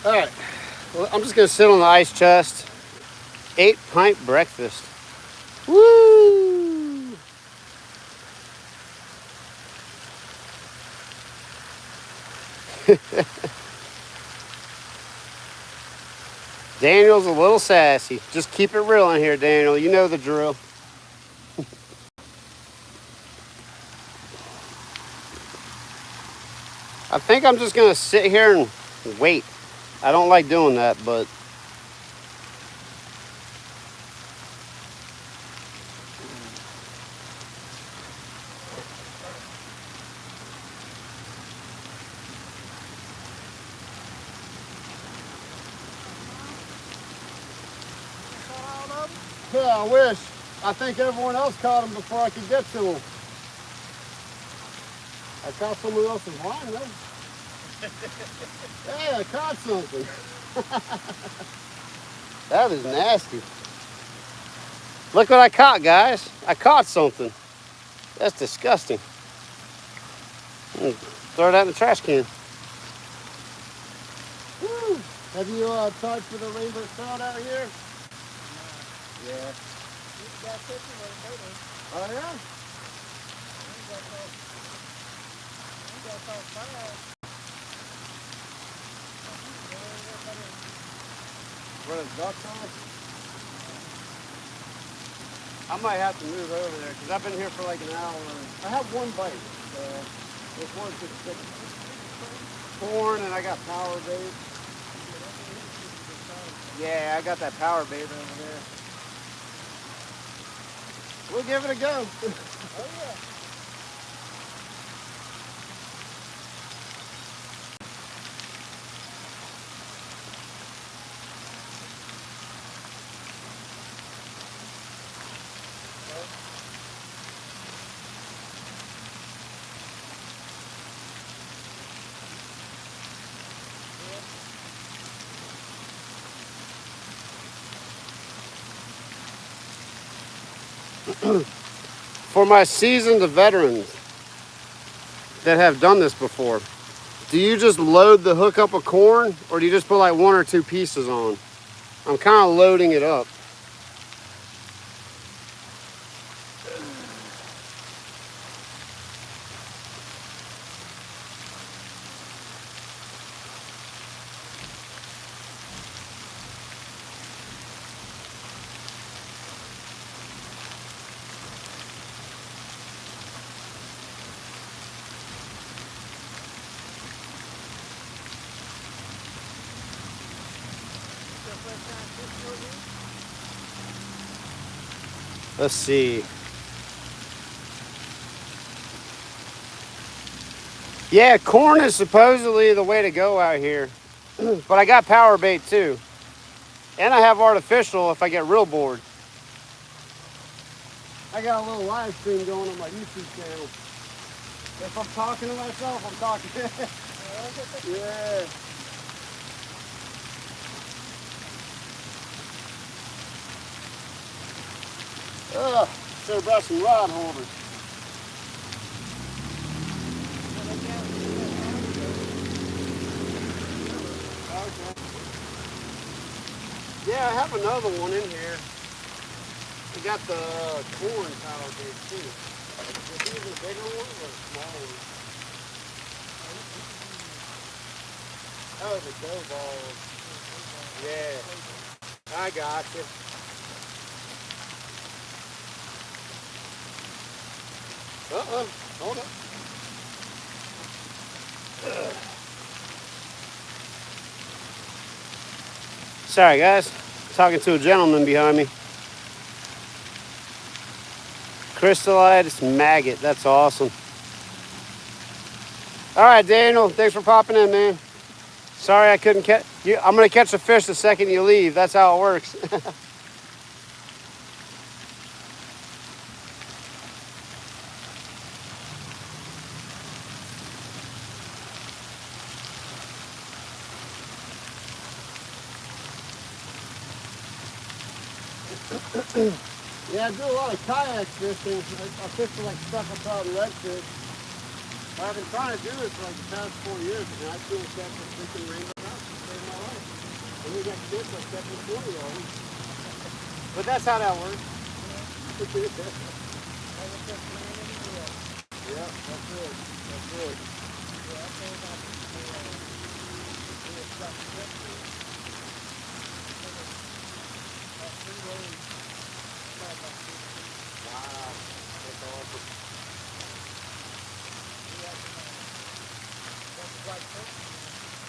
A: All right, well, I'm just gonna sit on the ice chest. 8-pint breakfast. Woo! Daniel's a little sassy. Just keep it real in here, Daniel. You know the drill. I think I'm just gonna sit here and wait. I don't like doing that, but yeah, I wish. I think everyone else caught them before I could get to them. I caught someone else's line, though. Hey, I caught something. That is nasty. Look what I caught, guys. I caught something. That's disgusting. Throw that in the trash can. Woo. Have you tried for the rainbow trout out here? Yeah. Oh, yeah? Where the ducks on? I might have to move over there because I've been here for like an hour. I have one bite. This one's just sticking. Corn and I got power bait. Yeah, I got that power bait over there. We'll give it a go. Oh yeah. For my seasoned veterans that have done this before, do you just load the hook up with corn, or do you just put like 1 or 2 pieces on? I'm kind of loading it up. Let's see. Yeah, corn is supposedly the way to go out here. But I got power bait too. And I have artificial if I get real bored. I got a little live stream going on my YouTube channel. If I'm talking to myself, I'm talking. Yeah. Ugh, should have brought some rod holders. Okay. Yeah, I have another one in here. We got the corn power bait too. Is these the bigger ones or the small ones? Oh, the dough balls. Yeah, I got you. Uh-oh, hold up. Sorry guys, talking to a gentleman behind me. Crystallized maggot, that's awesome. All right, Daniel, thanks for popping in, man. Sorry I couldn't catch you. I'm gonna catch the fish the second you leave. That's how it works. Yeah, I do a lot of kayak fishing. I fish for like stuff I call redfish. I've been trying to do this for like the past 4 years, and I still catch a freaking rainbow trout to save my life. And we got kids like catching 20 of them. But that's how that works. Yeah, that's it. That's it. Wow, that's awesome.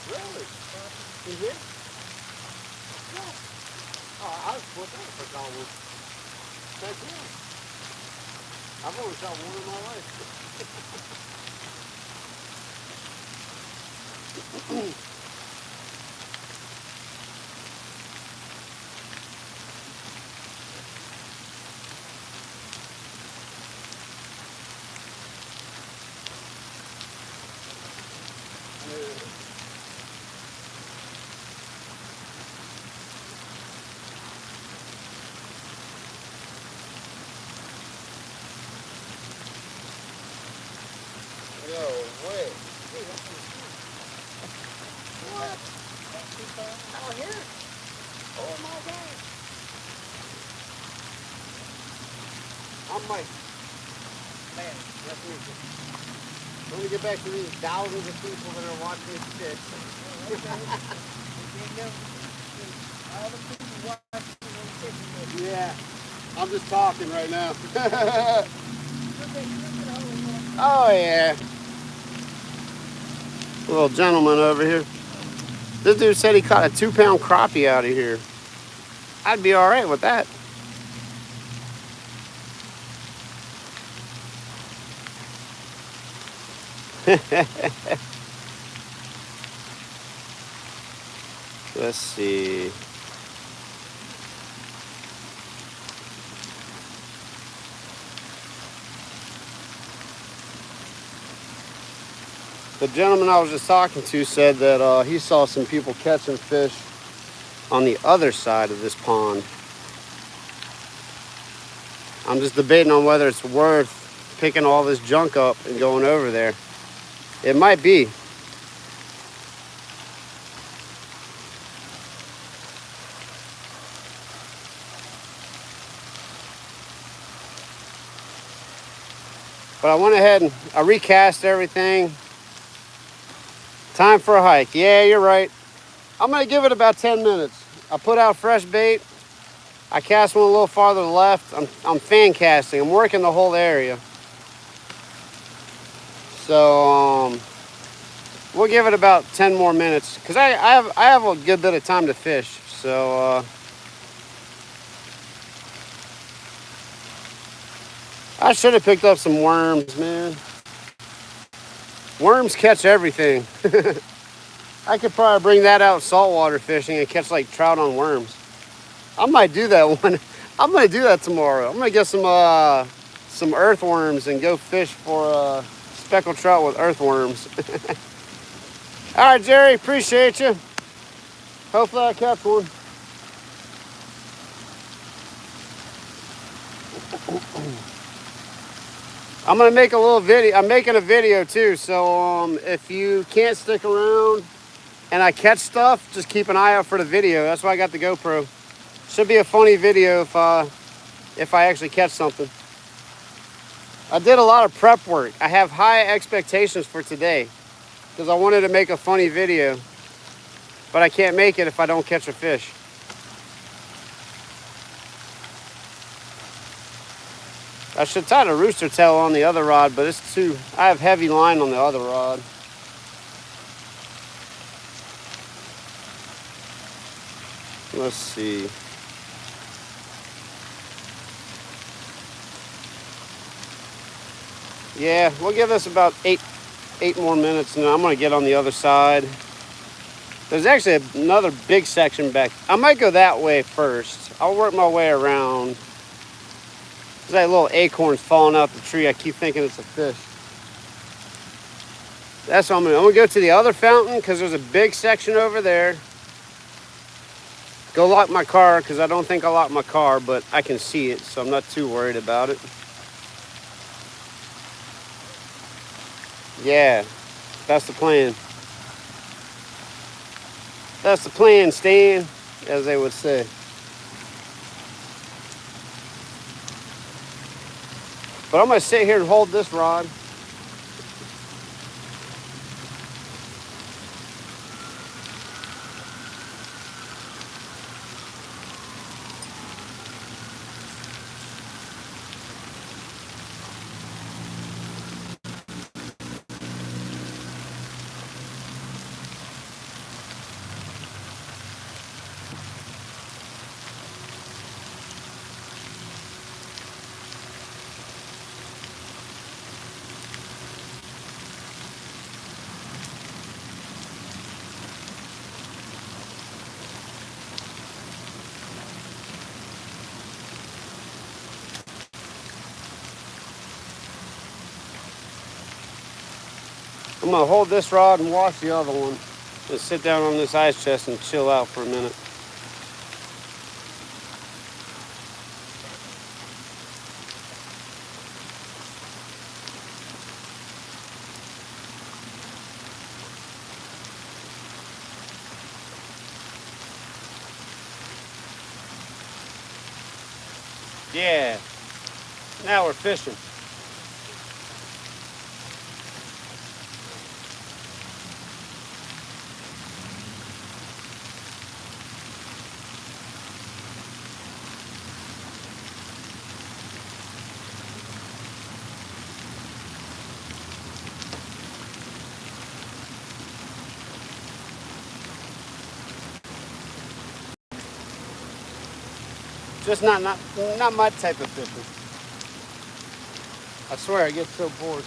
A: Really? In here? Yeah. Oh, I was put that for dog. Heck yeah. I've only shot one in my life. No way. What? Out here? Oh my God. I'm Mike. Man, that's me. Let me get back to these thousands of people that are watching this shit. Yeah, I'm just talking right now. Oh yeah. Little gentleman over here. This dude said he caught a 2-pound crappie out of here. I'd be all right with that. Let's see. The gentleman I was just talking to said that he saw some people catching fish on the other side of this pond. I'm just debating on whether it's worth picking all this junk up and going over there. It might be. But I went ahead and I recast everything. Time for a hike. Yeah, you're right. I'm gonna give it about 10 minutes. I put out fresh bait. I cast one a little farther left. I'm fan casting. I'm working the whole area. So we'll give it about 10 more minutes because I have a good bit of time to fish. So I should have picked up some worms, man. Worms catch everything. I could probably bring that out saltwater fishing and catch like trout on worms. I might do that one. I'm gonna do that tomorrow. I'm gonna get some earthworms and go fish for speckled trout with earthworms. All right, Jerry, appreciate you. Hopefully I catch one. I'm gonna make a little video. I'm making a video too, so if you can't stick around and I catch stuff, just keep an eye out for the video. That's why I got the GoPro. Should be a funny video if I actually catch something. I did a lot of prep work. I have high expectations for today because I wanted to make a funny video, but I can't make it if I don't catch a fish. I should tie the rooster tail on the other rod, but it's too, I have heavy line on the other rod. Let's see. Yeah, we'll give this about eight more minutes, and I'm gonna get on the other side. There's actually another big section back. I might go that way first. I'll work my way around. There's that little acorn's falling out the tree. I keep thinking it's a fish. That's what I'm gonna go to the other fountain because there's a big section over there. Go lock my car because I don't think I locked my car, but I can see it, so I'm not too worried about it. Yeah, that's the plan. That's the plan, Stan, as they would say. But I'm gonna sit here and hold this rod. I'm gonna hold this rod and wash the other one. Just sit down on this ice chest and chill out for a minute. Yeah, now we're fishing. Just not my type of fishing. I swear I get so bored.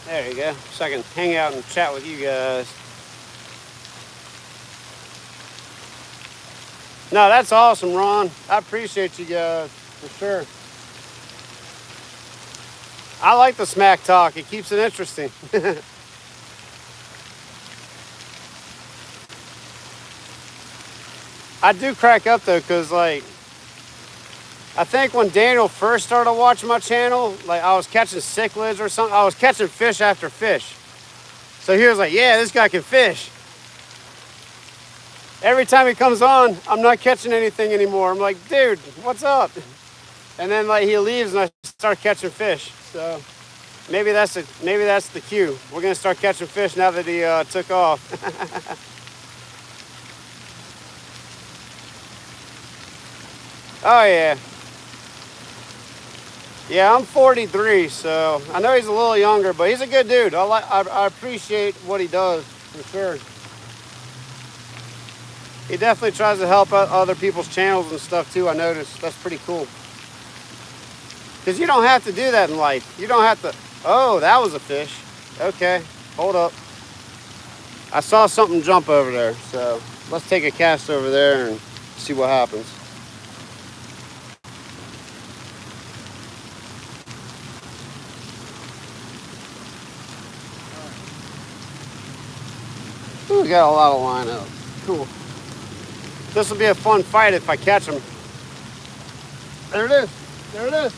A: There you go. So I can hang out and chat with you guys. No, that's awesome, Ron. I appreciate you guys, for sure. I like the smack talk. It keeps it interesting. I do crack up though, cause like, I think when Daniel first started watching my channel, like I was catching cichlids or something. I was catching fish after fish. So he was like, yeah, this guy can fish. Every time he comes on, I'm not catching anything anymore. I'm like, dude, what's up? And then like he leaves and I start catching fish. So maybe that's the cue. We're gonna start catching fish now that he took off. Oh yeah. Yeah, I'm 43, so I know he's a little younger, but he's a good dude. I appreciate what he does, for sure. He definitely tries to help out other people's channels and stuff too, I noticed. That's pretty cool. Because you don't have to do that in life. You don't have to, oh, that was a fish. Okay, hold up. I saw something jump over there, so let's take a cast over there and see what happens. Ooh, we got a lot of line out. Cool. This will be a fun fight if I catch him. There it is. There it is.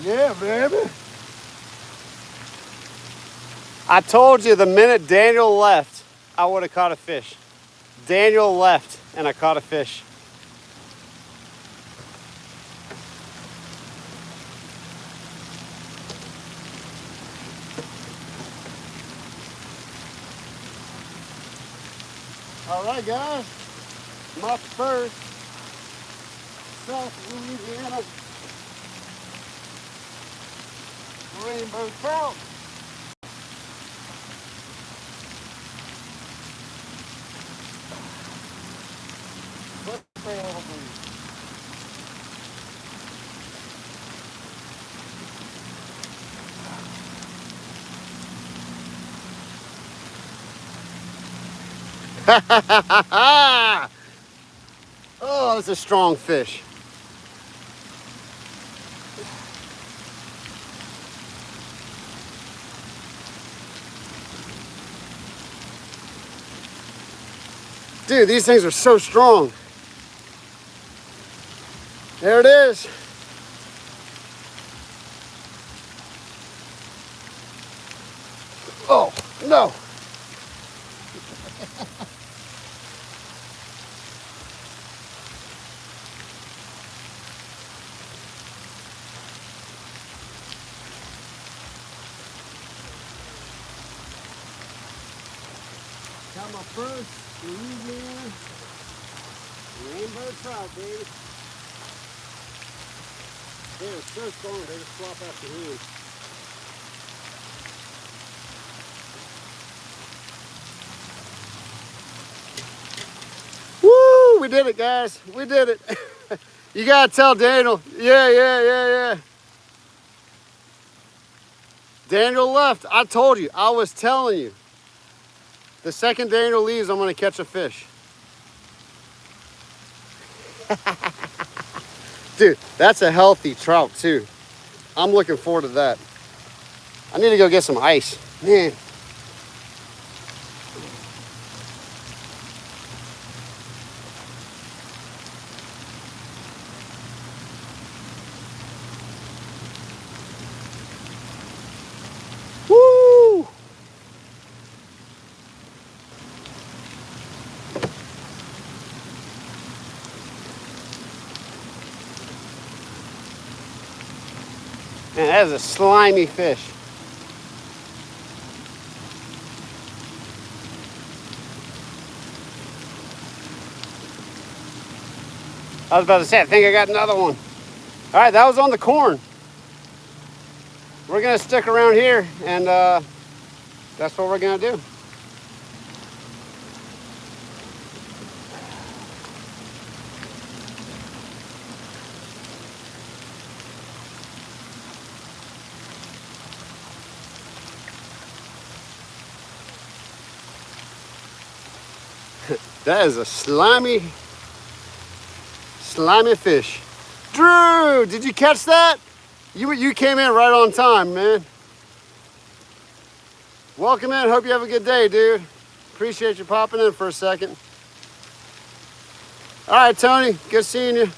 A: Yeah, baby. I told you the minute Daniel left, I would have caught a fish. Daniel left and I caught a fish. All right, guys. My first South Louisiana rainbow trout. Let's say a little breeze. Oh, that's a strong fish. Dude, these things are so strong. There it is. Oh, no. Got my first Louisiana rainbow trout, baby. They are so strong, they just flop out your hand. Woo! We did it, guys. We did it. You gotta tell Daniel. Yeah. Daniel left. I told you. I was telling you. The second Daniel leaves, I'm gonna catch a fish. Dude, that's a healthy trout too. I'm looking forward to that. I need to go get some ice. Man. Woo! Man, that is a slimy fish. I was about to say, I think I got another one. All right, that was on the corn. We're gonna stick around here and that's what we're gonna do. That is a slimy fish. Drew, did you catch that? You came in right on time, man. Welcome in. Hope you have a good day, dude. Appreciate you popping in for a second. All right, Tony. Good seeing you.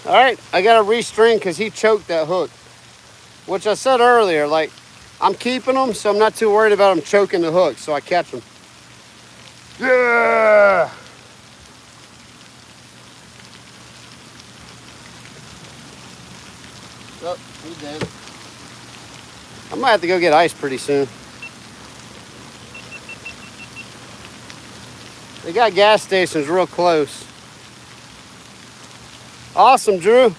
A: All right, I got to restring because he choked that hook, which I said earlier, like, I'm keeping them, so I'm not too worried about him choking the hook, so I catch them. Yeah! Oh, he's dead. I might have to go get ice pretty soon. They got gas stations real close. Awesome, Drew.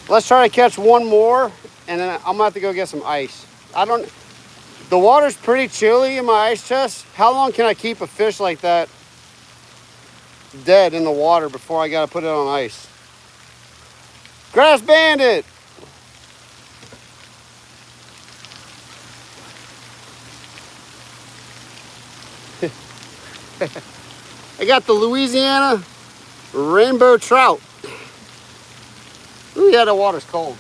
A: Let's try to catch one more, and then I'm gonna have to go get some ice. The water's pretty chilly in my ice chest. How long can I keep a fish like that dead in the water before I gotta put it on ice? Grass bandit! I got the Louisiana rainbow trout. Ooh, yeah, the water's cold.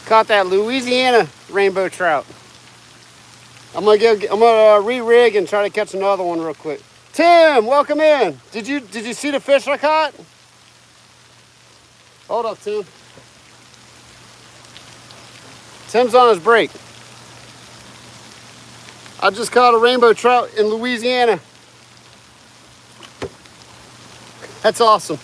A: Caught that Louisiana rainbow trout. I'm gonna re-rig and try to catch another one real quick. Tim, welcome in. Did you see the fish I caught? Hold up, Tim. Tim's on his break. I just caught a rainbow trout in Louisiana. That's awesome.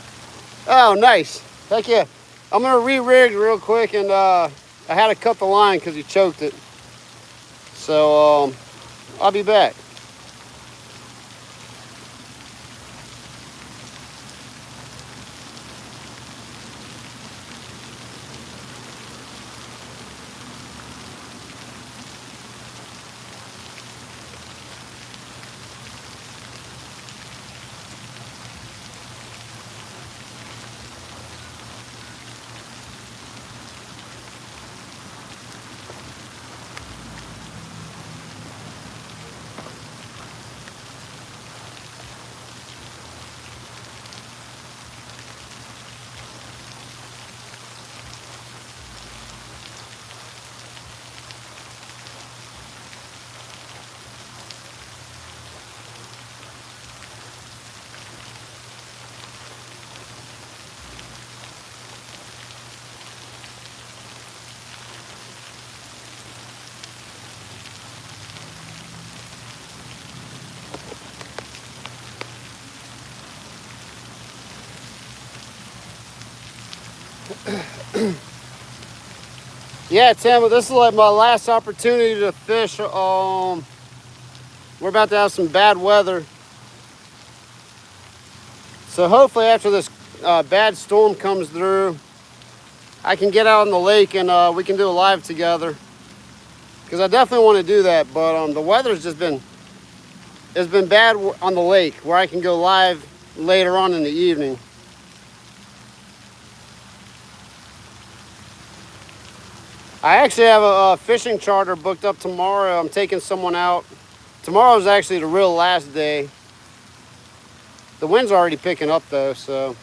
A: Oh, nice. Heck yeah. I'm gonna re-rig real quick, and I had to cut the line because he choked it. So I'll be back. Yeah, Tim, this is like my last opportunity to fish. We're about to have some bad weather. So hopefully after this bad storm comes through, I can get out on the lake and we can do a live together. Because I definitely want to do that, but the weather's just been, it's been bad on the lake where I can go live later on in the evening. I actually have a fishing charter booked up tomorrow. I'm taking someone out. Tomorrow's actually the real last day. The wind's already picking up though, so.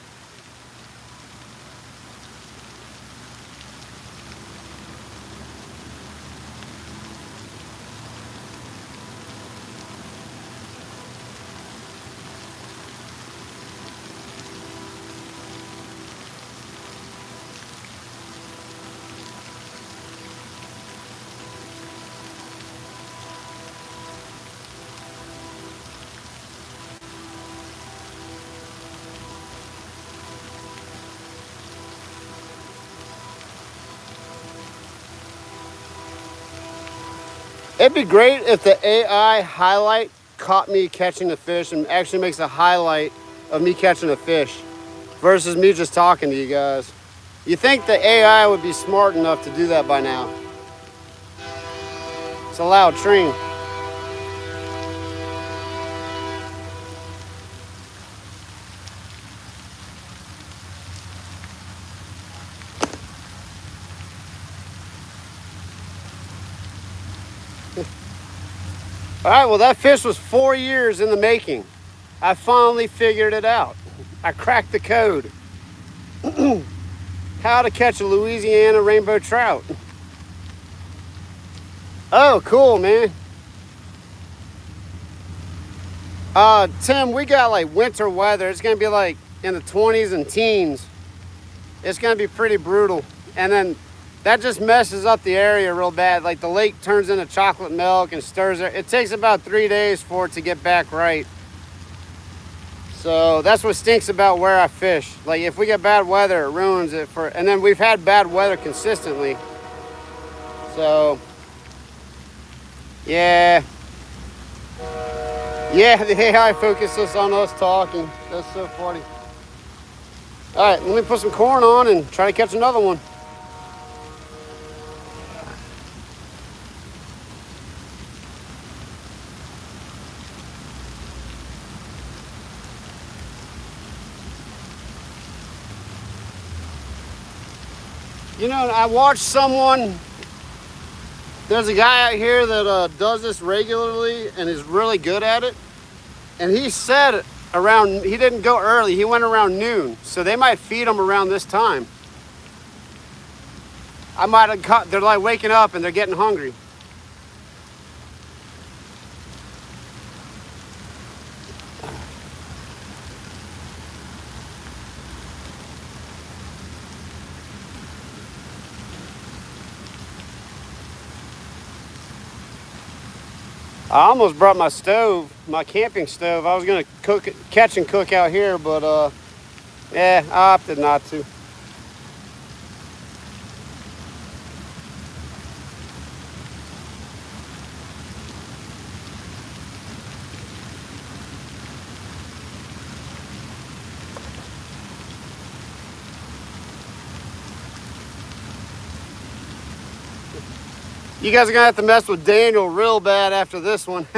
A: It'd be great if the AI highlight caught me catching the fish and actually makes a highlight of me catching a fish versus me just talking to you guys. You think the AI would be smart enough to do that by now? It's a loud train. All right, well, that fish was 4 years in the making. I finally figured it out. I cracked the code. How to catch a Louisiana rainbow trout. Oh, cool, man. Tim, we got like winter weather. It's gonna be like in the 20s and teens. It's gonna be pretty brutal. And then that just messes up the area real bad. Like the lake turns into chocolate milk and stirs it. It takes about 3 days for it to get back right. So that's what stinks about where I fish. Like if we get bad weather, it ruins it for, and then we've had bad weather consistently. So yeah. Yeah, the AI focuses on us talking. That's so funny. All right, let me put some corn on and try to catch another one. You know, I watched someone, there's a guy out here that does this regularly and is really good at it. And he said around, he didn't go early, he went around noon. So they might feed them around this time. I might have caught, they're like waking up and they're getting hungry. I almost brought my stove, my camping stove. I was gonna catch and cook out here, but yeah, I opted not to. You guys are gonna have to mess with Daniel real bad after this one.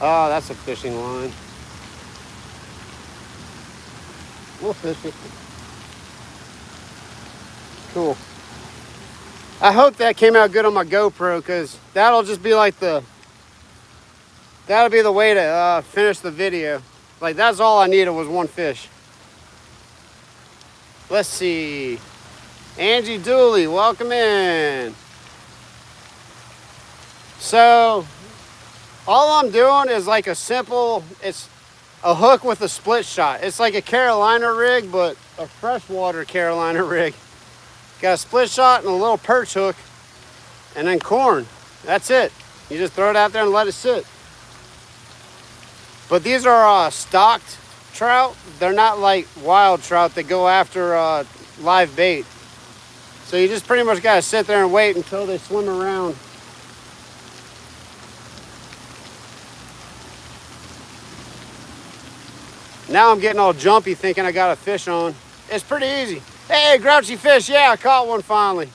A: Oh, that's a fishing line. We'll fish it. Cool. I hope that came out good on my GoPro, because that'll just be like that'll be the way to finish the video. Like that's all I needed was one fish. Let's see. Angie Dooley, welcome in. So all I'm doing is like a simple, it's a hook with a split shot. It's like a Carolina rig, but a freshwater Carolina rig. Got a split shot and a little perch hook, and then corn. That's it. You just throw it out there and let it sit. But these are stocked trout. They're not like wild trout that go after live bait. So you just pretty much gotta sit there and wait until they swim around. Now I'm getting all jumpy thinking I got a fish on. It's pretty easy. Hey, grouchy fish, yeah, I caught one finally.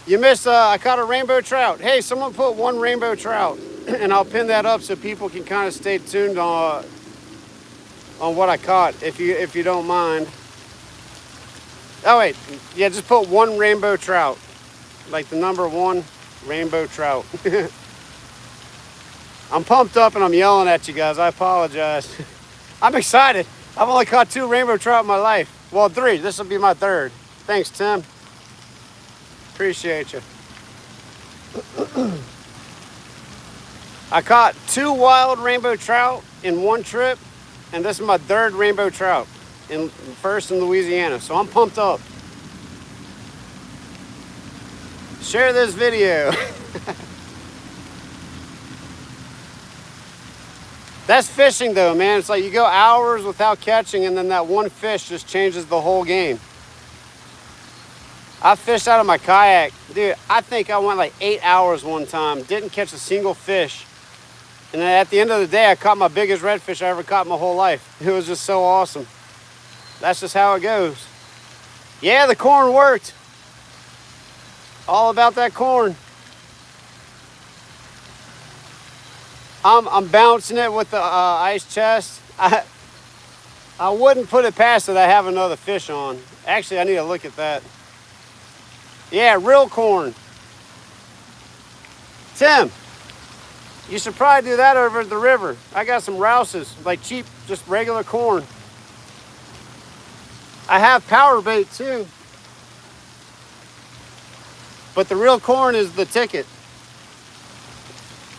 A: You missed, I caught a rainbow trout. Hey, someone put one rainbow trout, and I'll pin that up so people can kind of stay tuned on what I caught, if you don't mind. Oh wait, yeah, just put one rainbow trout, like the number 1 rainbow trout. I'm pumped up and I'm yelling at you guys. I apologize. I'm excited. I've only caught 2 rainbow trout in my life. Well, 3. This will be my 3rd. Thanks, Tim. Appreciate you. I caught 2 wild rainbow trout in one trip, and this is my 3rd rainbow trout, first in Louisiana. So I'm pumped up. Share this video. That's fishing though, man. It's like you go hours without catching, and then that one fish just changes the whole game. I fished out of my kayak. Dude, I think I went like 8 hours one time. Didn't catch a single fish. And then at the end of the day, I caught my biggest redfish I ever caught in my whole life. It was just so awesome. That's just how it goes. Yeah, the corn worked. All about that corn. I'm bouncing it with the ice chest. I wouldn't put it past that I have another fish on. Actually, I need to look at that. Yeah, real corn. Tim, you should probably do that over at the river. I got some rouses, like cheap, just regular corn. I have power bait too. But the real corn is the ticket.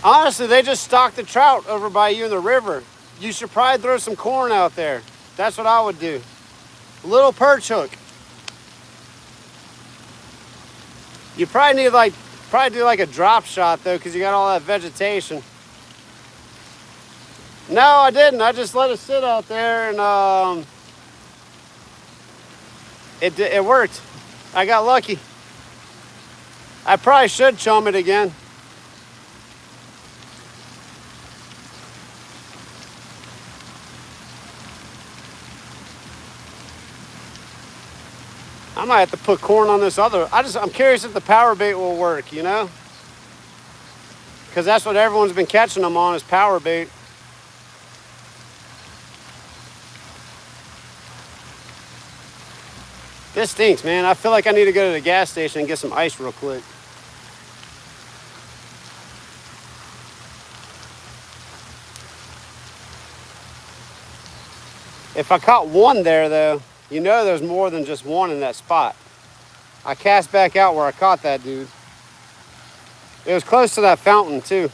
A: Honestly, they just stock the trout over by you in the river. You should probably throw some corn out there. That's what I would do. A little perch hook. You probably need do like a drop shot though, because you got all that vegetation. No, I didn't. I just let it sit out there, and it worked. I got lucky. I probably should chum it again. I might have to put corn on this other. I'm curious if the power bait will work, you know? Because that's what everyone's been catching them on, is power bait. This stinks, man. I feel like I need to go to the gas station and get some ice real quick. If I caught one there, though, you know there's more than just one in that spot. I cast back out where I caught that dude. It was close to that fountain, too.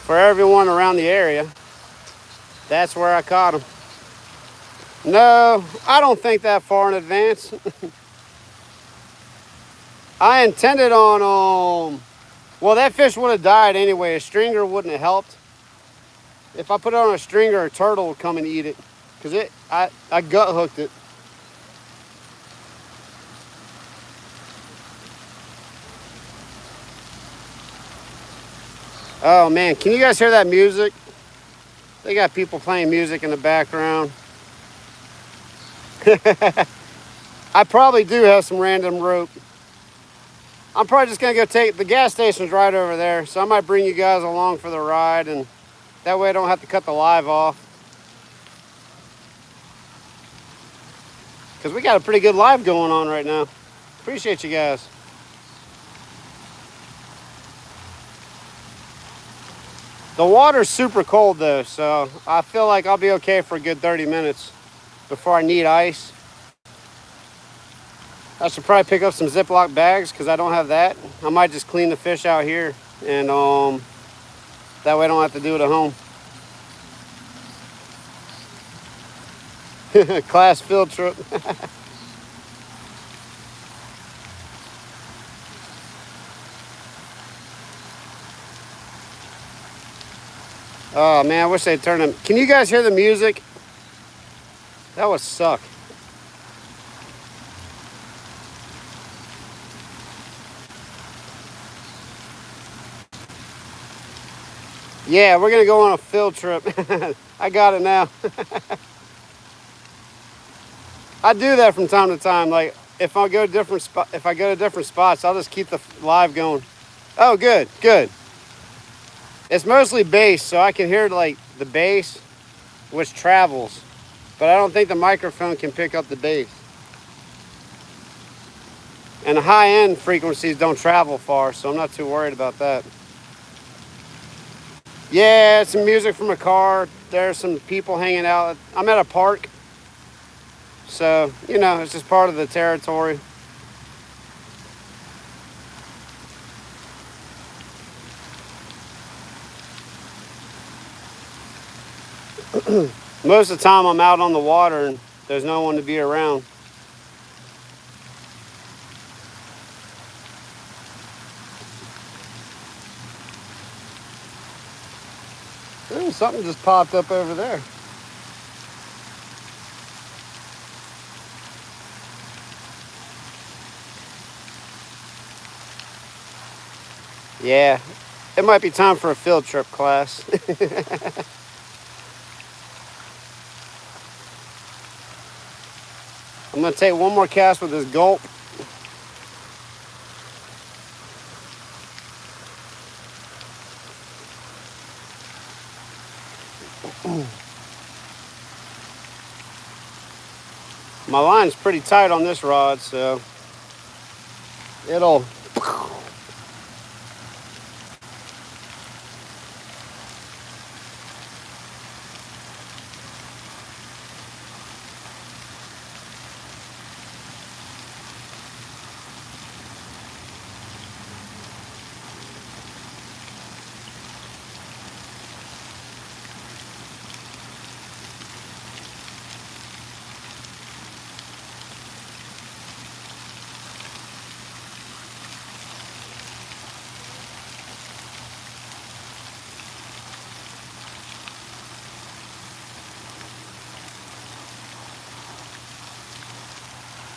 A: For everyone around the area, that's where I caught him. No, I don't think that far in advance. I intended on, well, that fish would have died anyway. A stringer wouldn't have helped. If I put it on a stringer, a turtle would come and eat it. Because I gut hooked it. Oh man, can you guys hear that music? They got people playing music in the background. I probably do have some random rope. I'm probably just gonna go the gas station's right over there. So I might bring you guys along for the ride, and that way I don't have to cut the live off. Because we got a pretty good live going on right now. Appreciate you guys. The water's super cold though, so I feel like I'll be okay for a good 30 minutes before I need ice. I should probably pick up some Ziploc bags because I don't have that. I might just clean the fish out here, and that way I don't have to do it at home. Class field trip. Oh man, I wish they'd turn them. Can you guys hear the music? That would suck. Yeah, we're gonna go on a field trip. I got it now. I do that from time to time. Like if I go to different spots, I'll just keep the live going. Oh, good, good. It's mostly bass, so I can hear like the bass, which travels, but I don't think the microphone can pick up the bass. And the high-end frequencies don't travel far, so I'm not too worried about that. Yeah, some music from a car. There's some people hanging out. I'm at a park. So, you know, it's just part of the territory. Most of the time I'm out on the water and there's no one to be around. Ooh, something just popped up over there. Yeah, it might be time for a field trip, class. I'm gonna take one more cast with this gulp. My line's pretty tight on this rod, so it'll.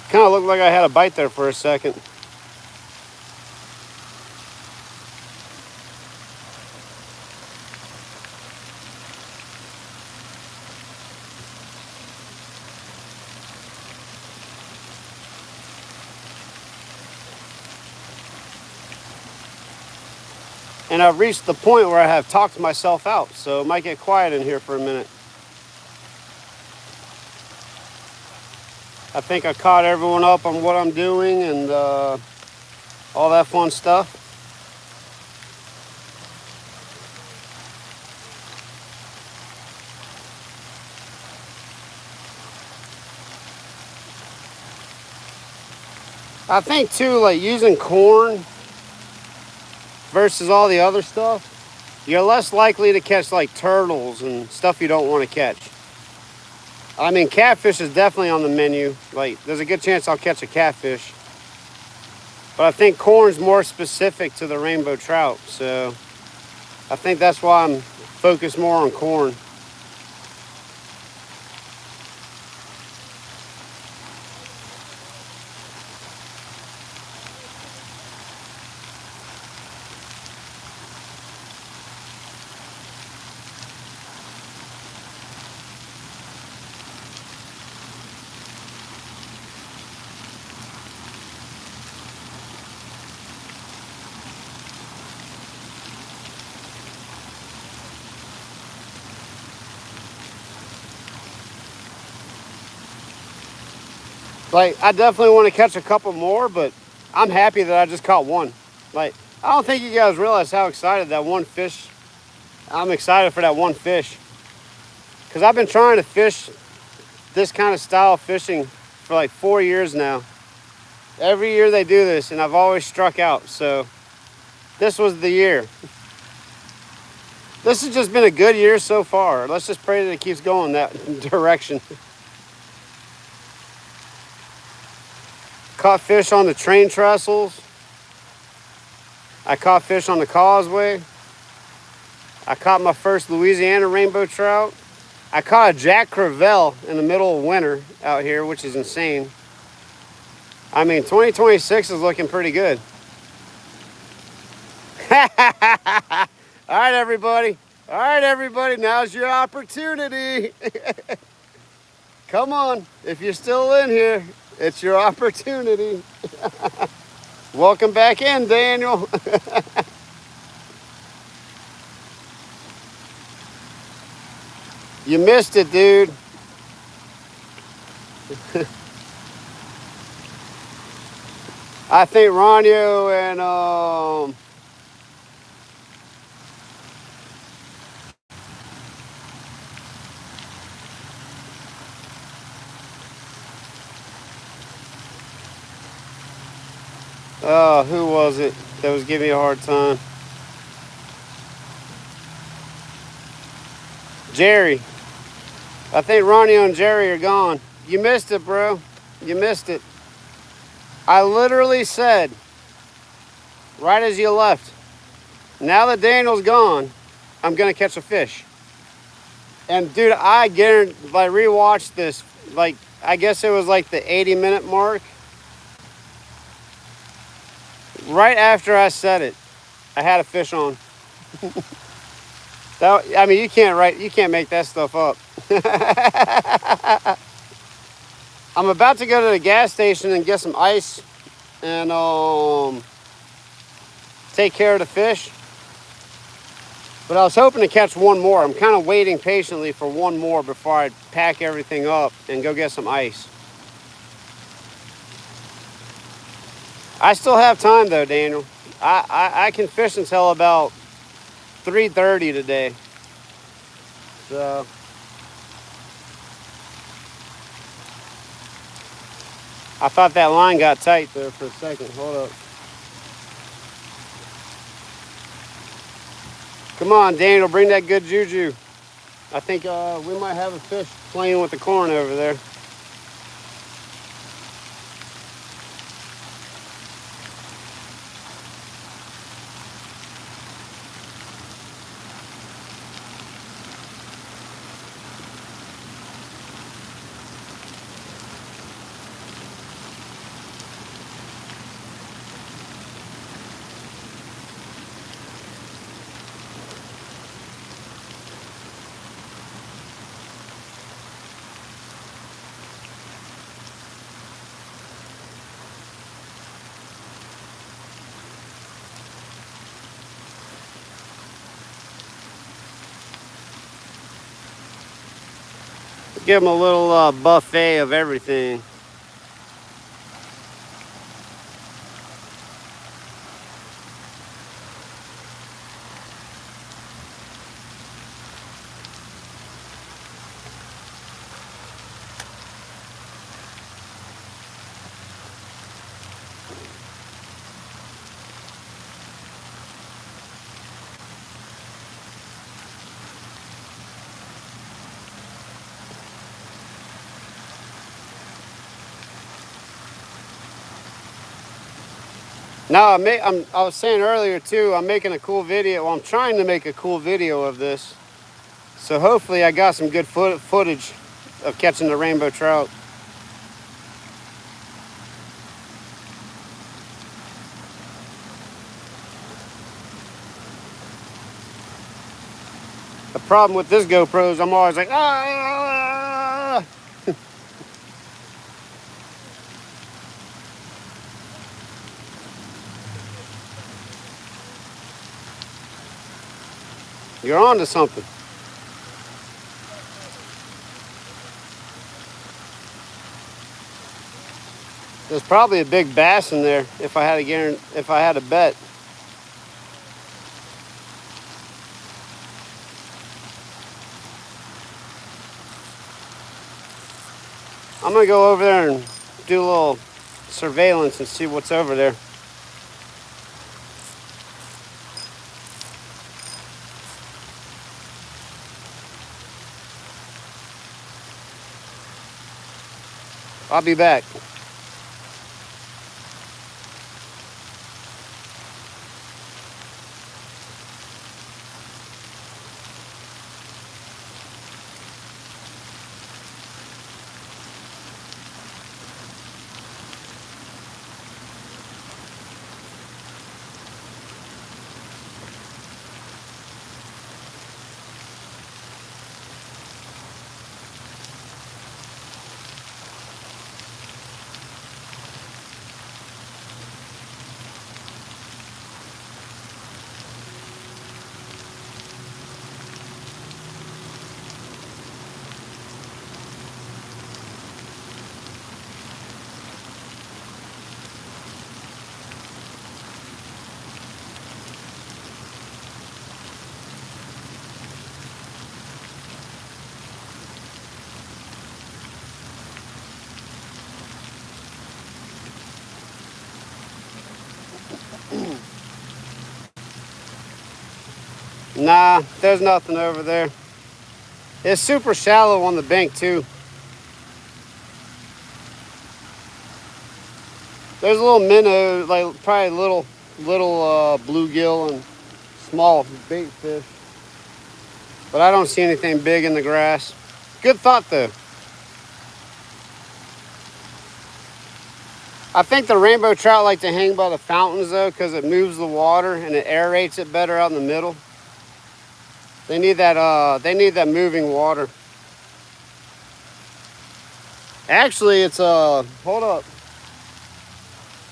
A: Kind of looked like I had a bite there for a second. And I've reached the point where I have talked myself out, so it might get quiet in here for a minute. I think I caught everyone up on what I'm doing and all that fun stuff. I think too, like using corn versus all the other stuff, you're less likely to catch like turtles and stuff you don't want to catch. I mean, catfish is definitely on the menu. Like, there's a good chance I'll catch a catfish. But I think corn's more specific to the rainbow trout, so I think that's why I'm focused more on corn. Like, I definitely want to catch a couple more, but I'm happy that I just caught one. Like, I don't think you guys realize how excited that one fish, I'm excited for that one fish. Because I've been trying to fish this kind of style of fishing for like 4 years now. Every year they do this, and I've always struck out, so this was the year. This has just been a good year so far. Let's just pray that it keeps going that direction. Caught fish on the train trestles. I caught fish on the causeway. I caught my first Louisiana rainbow trout. I caught a Jack Crevalle in the middle of winter out here, which is insane. I mean, 2026 is looking pretty good. All right, everybody. All right, everybody. Now's your opportunity. Come on. If you're still in here, it's your opportunity. Welcome back in, Daniel. You missed it, dude. I think Ronio and who was it that was giving me a hard time? Jerry. I think Ronnie and Jerry are gone. You missed it, bro. You missed it. I literally said, right as you left, now that Daniel's gone, I'm going to catch a fish. And dude, I guarantee, I rewatched this, like, I guess it was like the 80-minute mark. Right after I said it, I had a fish on. That, I mean, you can't make that stuff up. I'm about to go to the gas station and get some ice and take care of the fish. But I was hoping to catch one more. I'm kind of waiting patiently for one more before I pack everything up and go get some ice. I still have time though, Daniel. I can fish until about 3:30 today. So I thought that line got tight there for a second. Hold up. Come on, Daniel, bring that good juju. I think we might have a fish playing with the corn over there. Give them a little buffet of everything. Now, I was saying earlier too, I'm making a cool video. Well, I'm trying to make a cool video of this. So hopefully I got some good footage of catching the rainbow trout. The problem with this GoPro is I'm always like, ah. You're on to something. There's probably a big bass in there if I had a bet. I'm gonna go over there and do a little surveillance and see what's over there. I'll be back. Nah, there's nothing over there. It's super shallow on the bank too. There's a little minnow, like probably little bluegill and small bait fish. But I don't see anything big in the grass. Good thought though. I think the rainbow trout like to hang by the fountains though, because it moves the water and it aerates it better out in the middle. They need that moving water. Actually, it's hold up.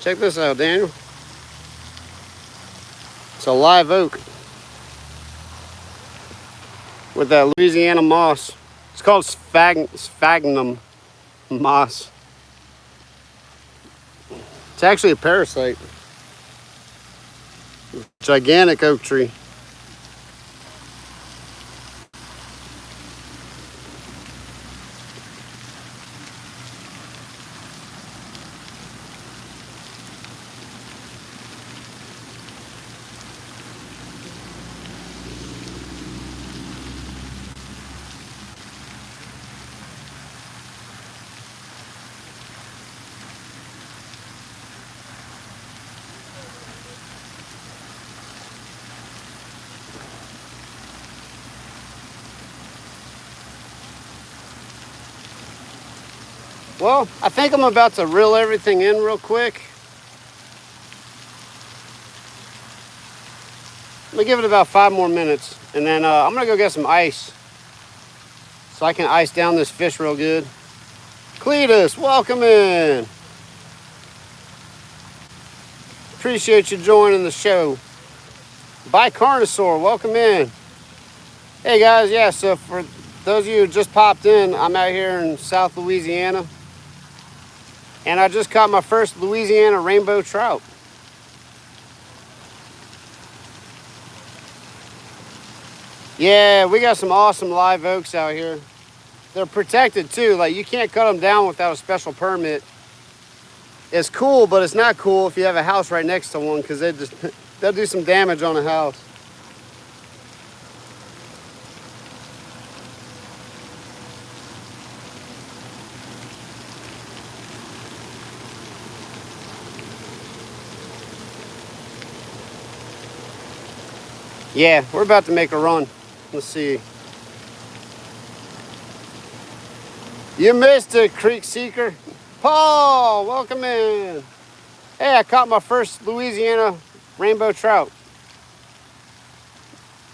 A: Check this out, Daniel. It's a live oak. with that Louisiana moss. It's called sphagnum moss. It's actually a parasite. Gigantic oak tree. Well, I think I'm about to reel everything in real quick. Let me give it about 5 more minutes, and then I'm gonna go get some ice so I can ice down this fish real good. Cletus, welcome in. Appreciate you joining the show. Bicarnosaur, welcome in. Hey guys, yeah, so for those of you who just popped in, I'm out here in South Louisiana. And I just caught my first Louisiana rainbow trout. Yeah, we got some awesome live oaks out here. They're protected too. Like, you can't cut them down without a special permit. It's cool, but it's not cool if you have a house right next to one, because they'll do some damage on a house. Yeah, we're about to make a run. Let's see. You missed it, Creek Seeker. Paul, welcome in. Hey, I caught my first Louisiana rainbow trout.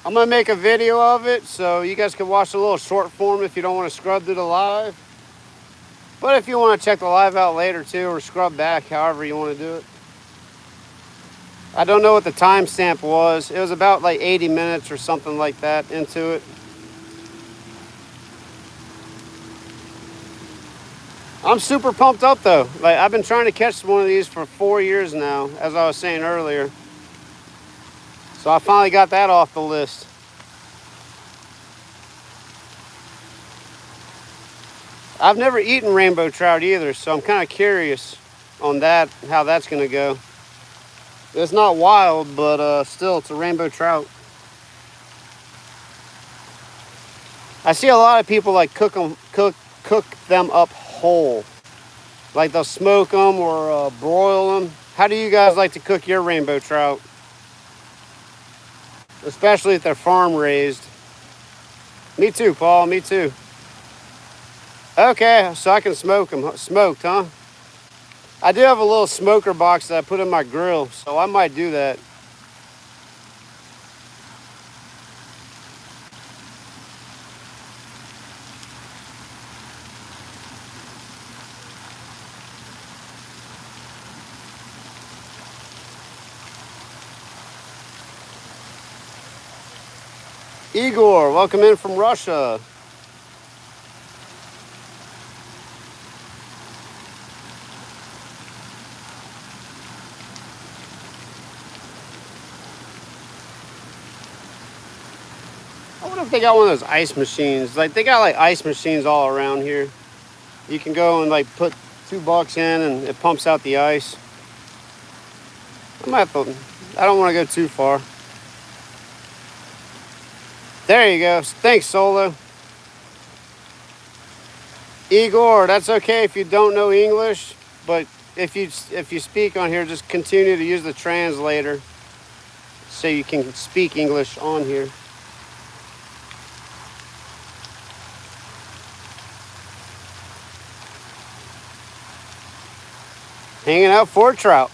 A: I'm gonna make a video of it so you guys can watch a little short form if you don't want to scrub through the live. But if you want to check the live out later too, or scrub back, however you want to do it. I don't know what the timestamp was. It was about like 80 minutes or something like that into it. I'm super pumped up though. Like, I've been trying to catch one of these for 4 years now, as I was saying earlier. So I finally got that off the list. I've never eaten rainbow trout either, so I'm kind of curious on that, how that's gonna go. It's not wild, but still, it's a rainbow trout. I see a lot of people like cook them up whole. Like, they'll smoke them or broil them. How do you guys like to cook your rainbow trout? Especially if they're farm raised. Me too, Paul, me too. Okay, so I can smoke them. Smoked, huh? I do have a little smoker box that I put in my grill, so I might do that. Igor, welcome in from Russia. I wonder if they got one of those ice machines. Like, they got like ice machines all around here. You can go and like put $2 in and it pumps out the ice. I don't want to go too far. There you go. Thanks, Solo. Igor, that's okay if you don't know English, but if you speak on here, just continue to use the translator so you can speak English on here. Hanging out for trout.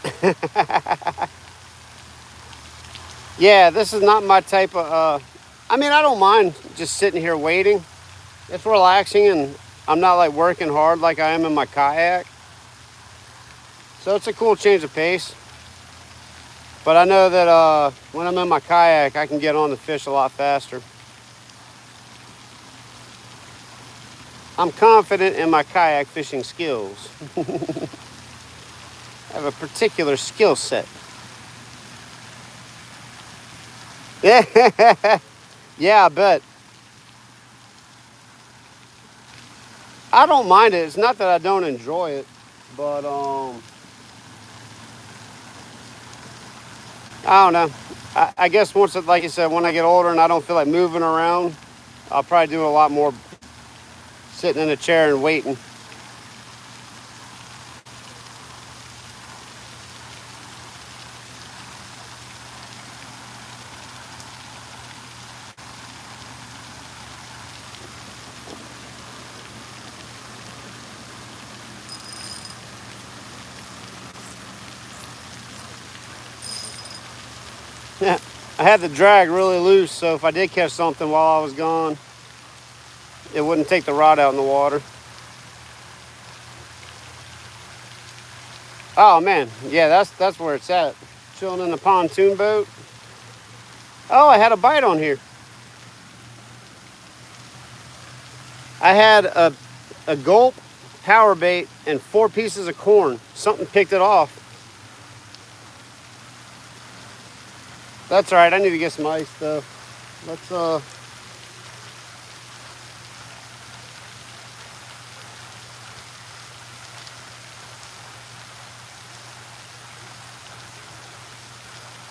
A: Yeah, this is not my type of, I mean, I don't mind just sitting here waiting. It's relaxing, and I'm not like working hard like I am in my kayak. So it's a cool change of pace. But I know that when I'm in my kayak, I can get on the fish a lot faster. I'm confident in my kayak fishing skills. I have a particular skill set. Yeah, yeah, I bet. I don't mind it. It's not that I don't enjoy it, but I don't know. I guess once, like you said, when I get older and I don't feel like moving around, I'll probably do a lot more sitting in a chair and waiting. I had the drag really loose, so if I did catch something while I was gone, it wouldn't take the rod out in the water. Oh man, yeah, that's where it's at. Chilling in the pontoon boat. Oh, I had a bite on here. I had a gulp, power bait, and 4 pieces of corn. Something picked it off. That's all right. I need to get some ice though. Let's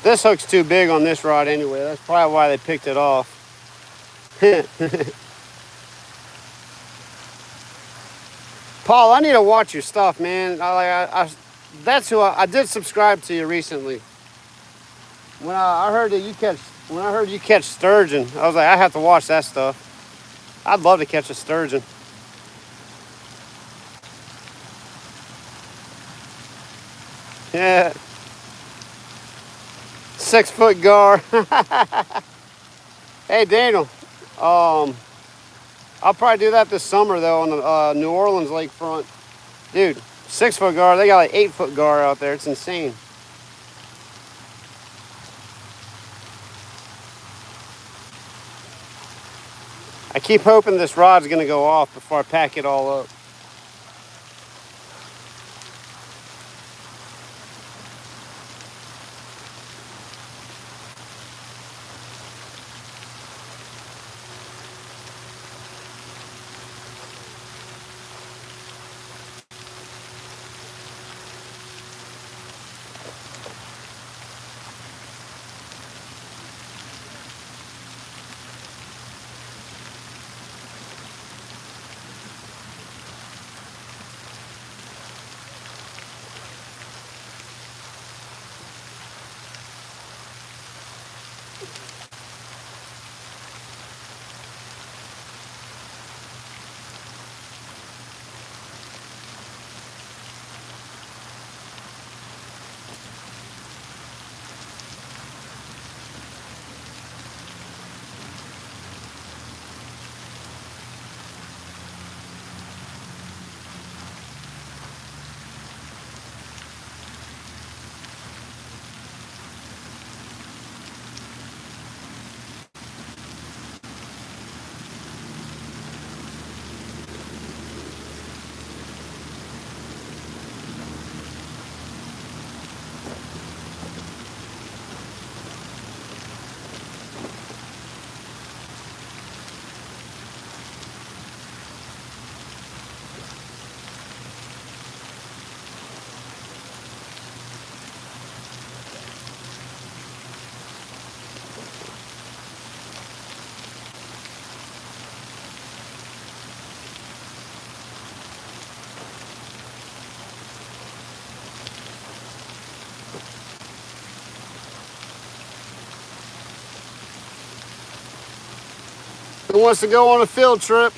A: This hook's too big on this rod anyway. That's probably why they picked it off. Paul, I need to watch your stuff, man. That's who I did subscribe to you recently. When I heard that you catch sturgeon, I was like, I have to watch that stuff. I'd love to catch a sturgeon. Yeah. 6-foot gar. Hey, Daniel. I'll probably do that this summer though on the New Orleans lakefront. Dude, 6-foot gar. They got like 8-foot gar out there. It's insane. I keep hoping this rod's gonna go off before I pack it all up. Who wants to go on a field trip?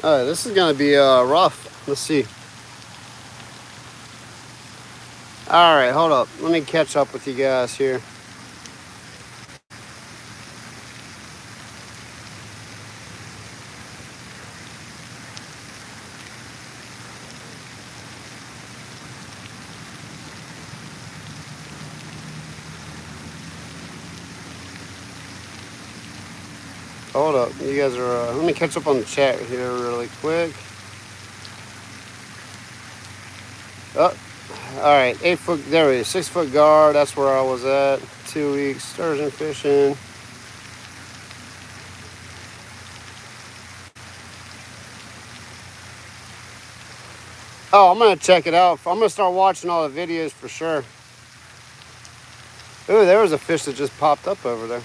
A: All right, this is gonna be rough. Let's see. All right, hold up. Let me catch up with you guys here. Hold up, you guys are, let me catch up on the chat here really quick. Oh, all right, 8 foot, there we go, 6 foot guard, that's where I was at. 2 weeks, sturgeon fishing. Oh, I'm gonna check it out. I'm gonna start watching all the videos for sure. Ooh, there was a fish that just popped up over there.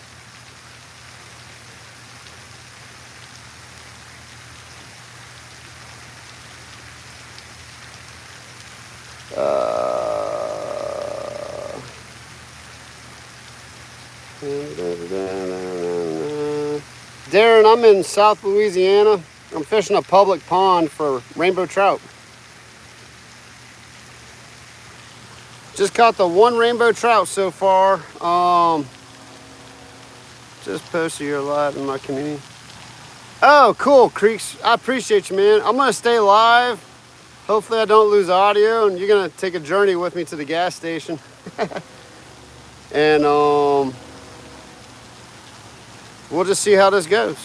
A: Darren, I'm in South Louisiana. I'm fishing a public pond for rainbow trout. Just caught the one rainbow trout so far. Just posted your live in my community. Oh, cool, Creeks. I appreciate you, man. I'm gonna stay live. Hopefully I don't lose audio, and you're gonna take a journey with me to the gas station. And we'll just see how this goes.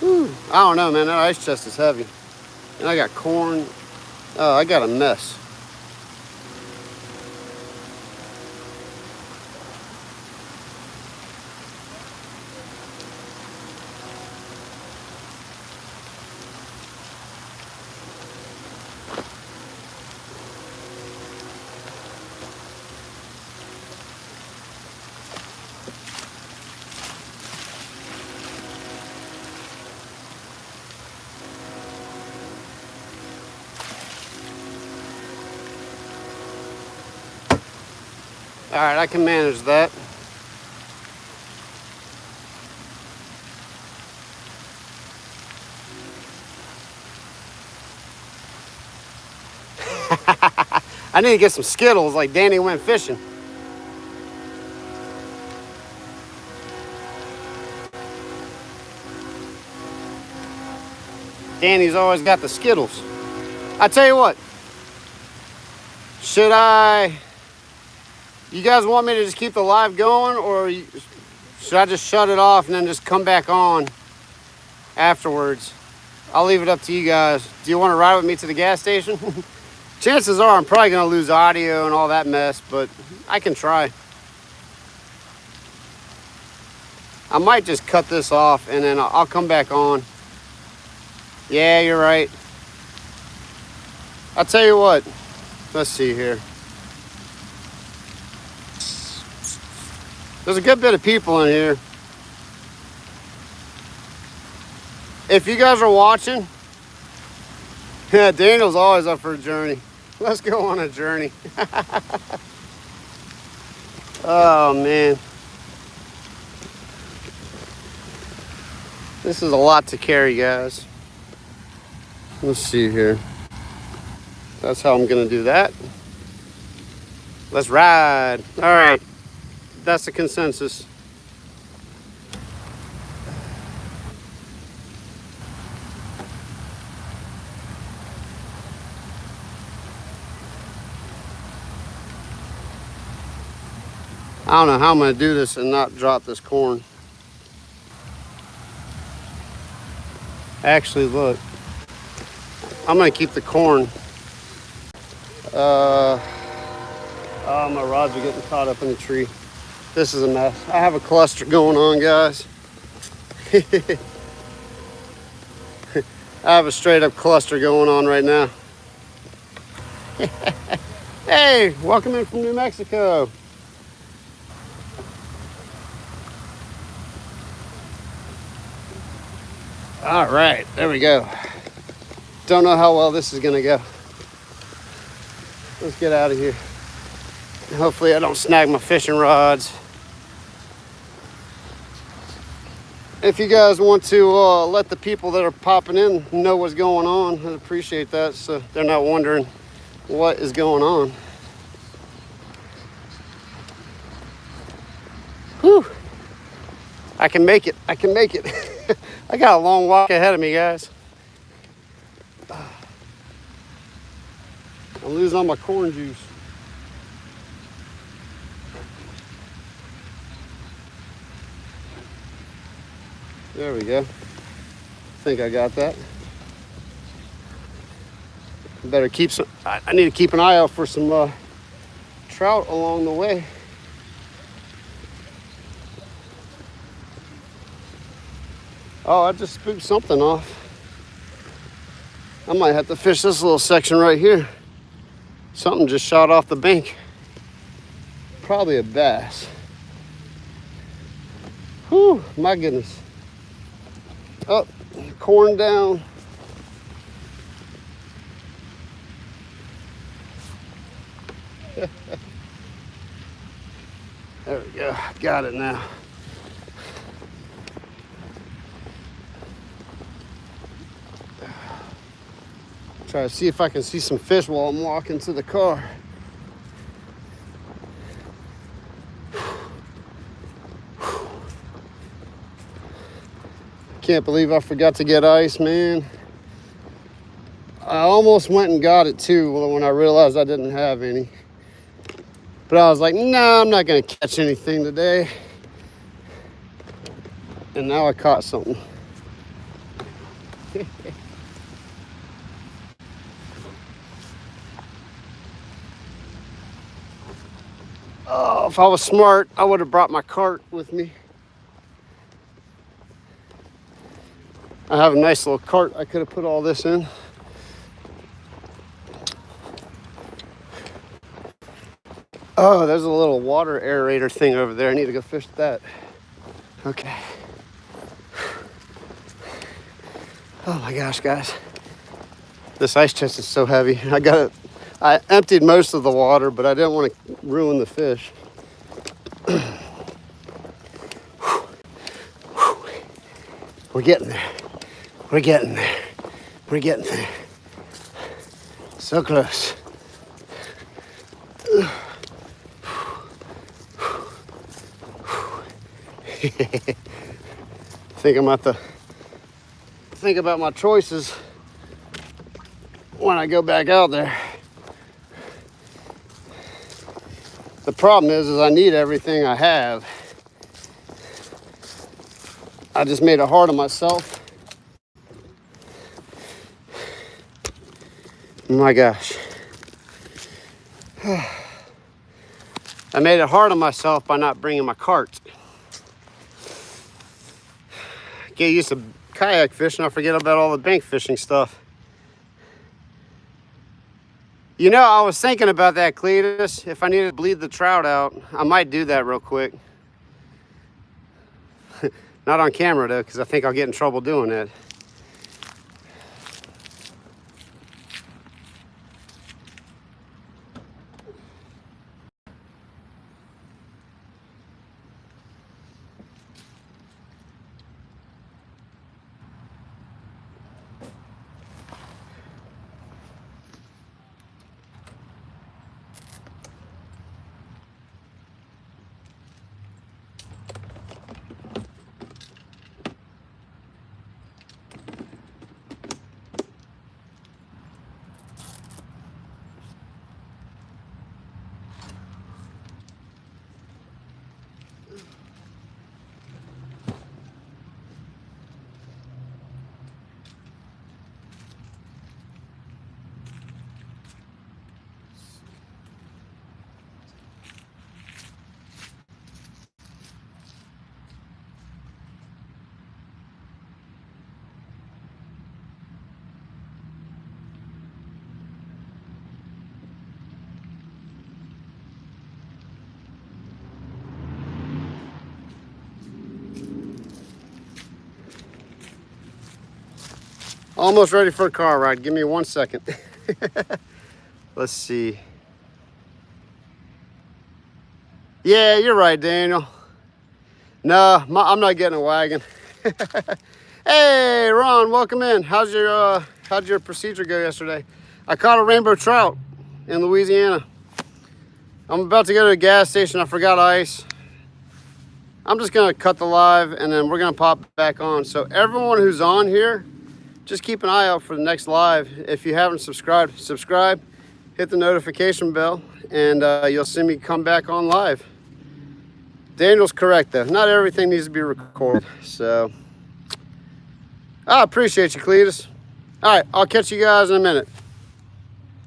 A: Whew. I don't know, man. That ice chest is heavy. And I got corn. Oh, I got a mess. All right, I can manage that. I need to get some Skittles like Danny went fishing. Danny's always got the Skittles. I tell you what, you guys want me to just keep the live going, or should I just shut it off and then just come back on afterwards? I'll leave it up to you guys. Do you want to ride with me to the gas station? Chances are I'm probably going to lose audio and all that mess, but I can try. I might just cut this off and then I'll come back on. Yeah, you're right. I'll tell you what. Let's see here. There's a good bit of people in here. If you guys are watching, yeah, Daniel's always up for a journey. Let's go on a journey. Oh, man. This is a lot to carry, guys. Let's see here. That's how I'm gonna do that. Let's ride. All right. That's the consensus. I don't know how I'm gonna do this and not drop this corn. Actually, look. I'm gonna keep the corn. Oh, my rods are getting caught up in the tree. This is a mess. I have a cluster going on, guys. I have a straight up cluster going on right now. Hey, welcome in from New Mexico. All right, there we go. Don't know how well this is gonna go. Let's get out of here. Hopefully I don't snag my fishing rods. If you guys want to let the people that are popping in know what's going on, I'd appreciate that, so they're not wondering what is going on. Whew. I can make it. I can make it. I got a long walk ahead of me, guys. I'm losing all my corn juice. There we go. I think I got that. Better keep some. I need to keep an eye out for some trout along the way. Oh, I just spooked something off. I might have to fish this little section right here. Something just shot off the bank. Probably a bass. Whew, my goodness. Oh, corn down. There we go. Got it now. Try to see if I can see some fish while I'm walking to the car. Can't believe I forgot to get ice, man. I almost went and got it too when I realized I didn't have any. But I was like, nah, I'm not gonna catch anything today. And now I caught something. Oh, if I was smart, I would have brought my cart with me. I have a nice little cart I could have put all this in. Oh, there's a little water aerator thing over there. I need to go fish that. Okay. Oh my gosh, guys. This ice chest is so heavy. I emptied most of the water, but I didn't want to ruin the fish. We're getting there. We're getting there. We're getting there. So close. Think I'm about to think about my choices when I go back out there. The problem is I need everything I have. I just made it hard on myself. My gosh. I made it hard on myself by not bringing my cart. Get used to kayak fishing, I forget about all the bank fishing stuff. You know, I was thinking about that, Cletus. If I needed to bleed the trout out, I might do that real quick. Not on camera though, because I think I'll get in trouble doing that. Almost ready for a car ride. Give me 1 second. Let's see. Yeah, you're right, Daniel. No, I'm not getting a wagon. Hey, Ron, welcome in. How'd your procedure go yesterday? I caught a rainbow trout in Louisiana. I'm about to go to a gas station. I forgot ice. I'm just gonna cut the live and then we're gonna pop back on. So everyone who's on here, just keep an eye out for the next live. If you haven't subscribed, subscribe, hit the notification bell, and you'll see me come back on live. Daniel's correct though. Not everything needs to be recorded. So I appreciate you, Cletus. All right, I'll catch you guys in a minute.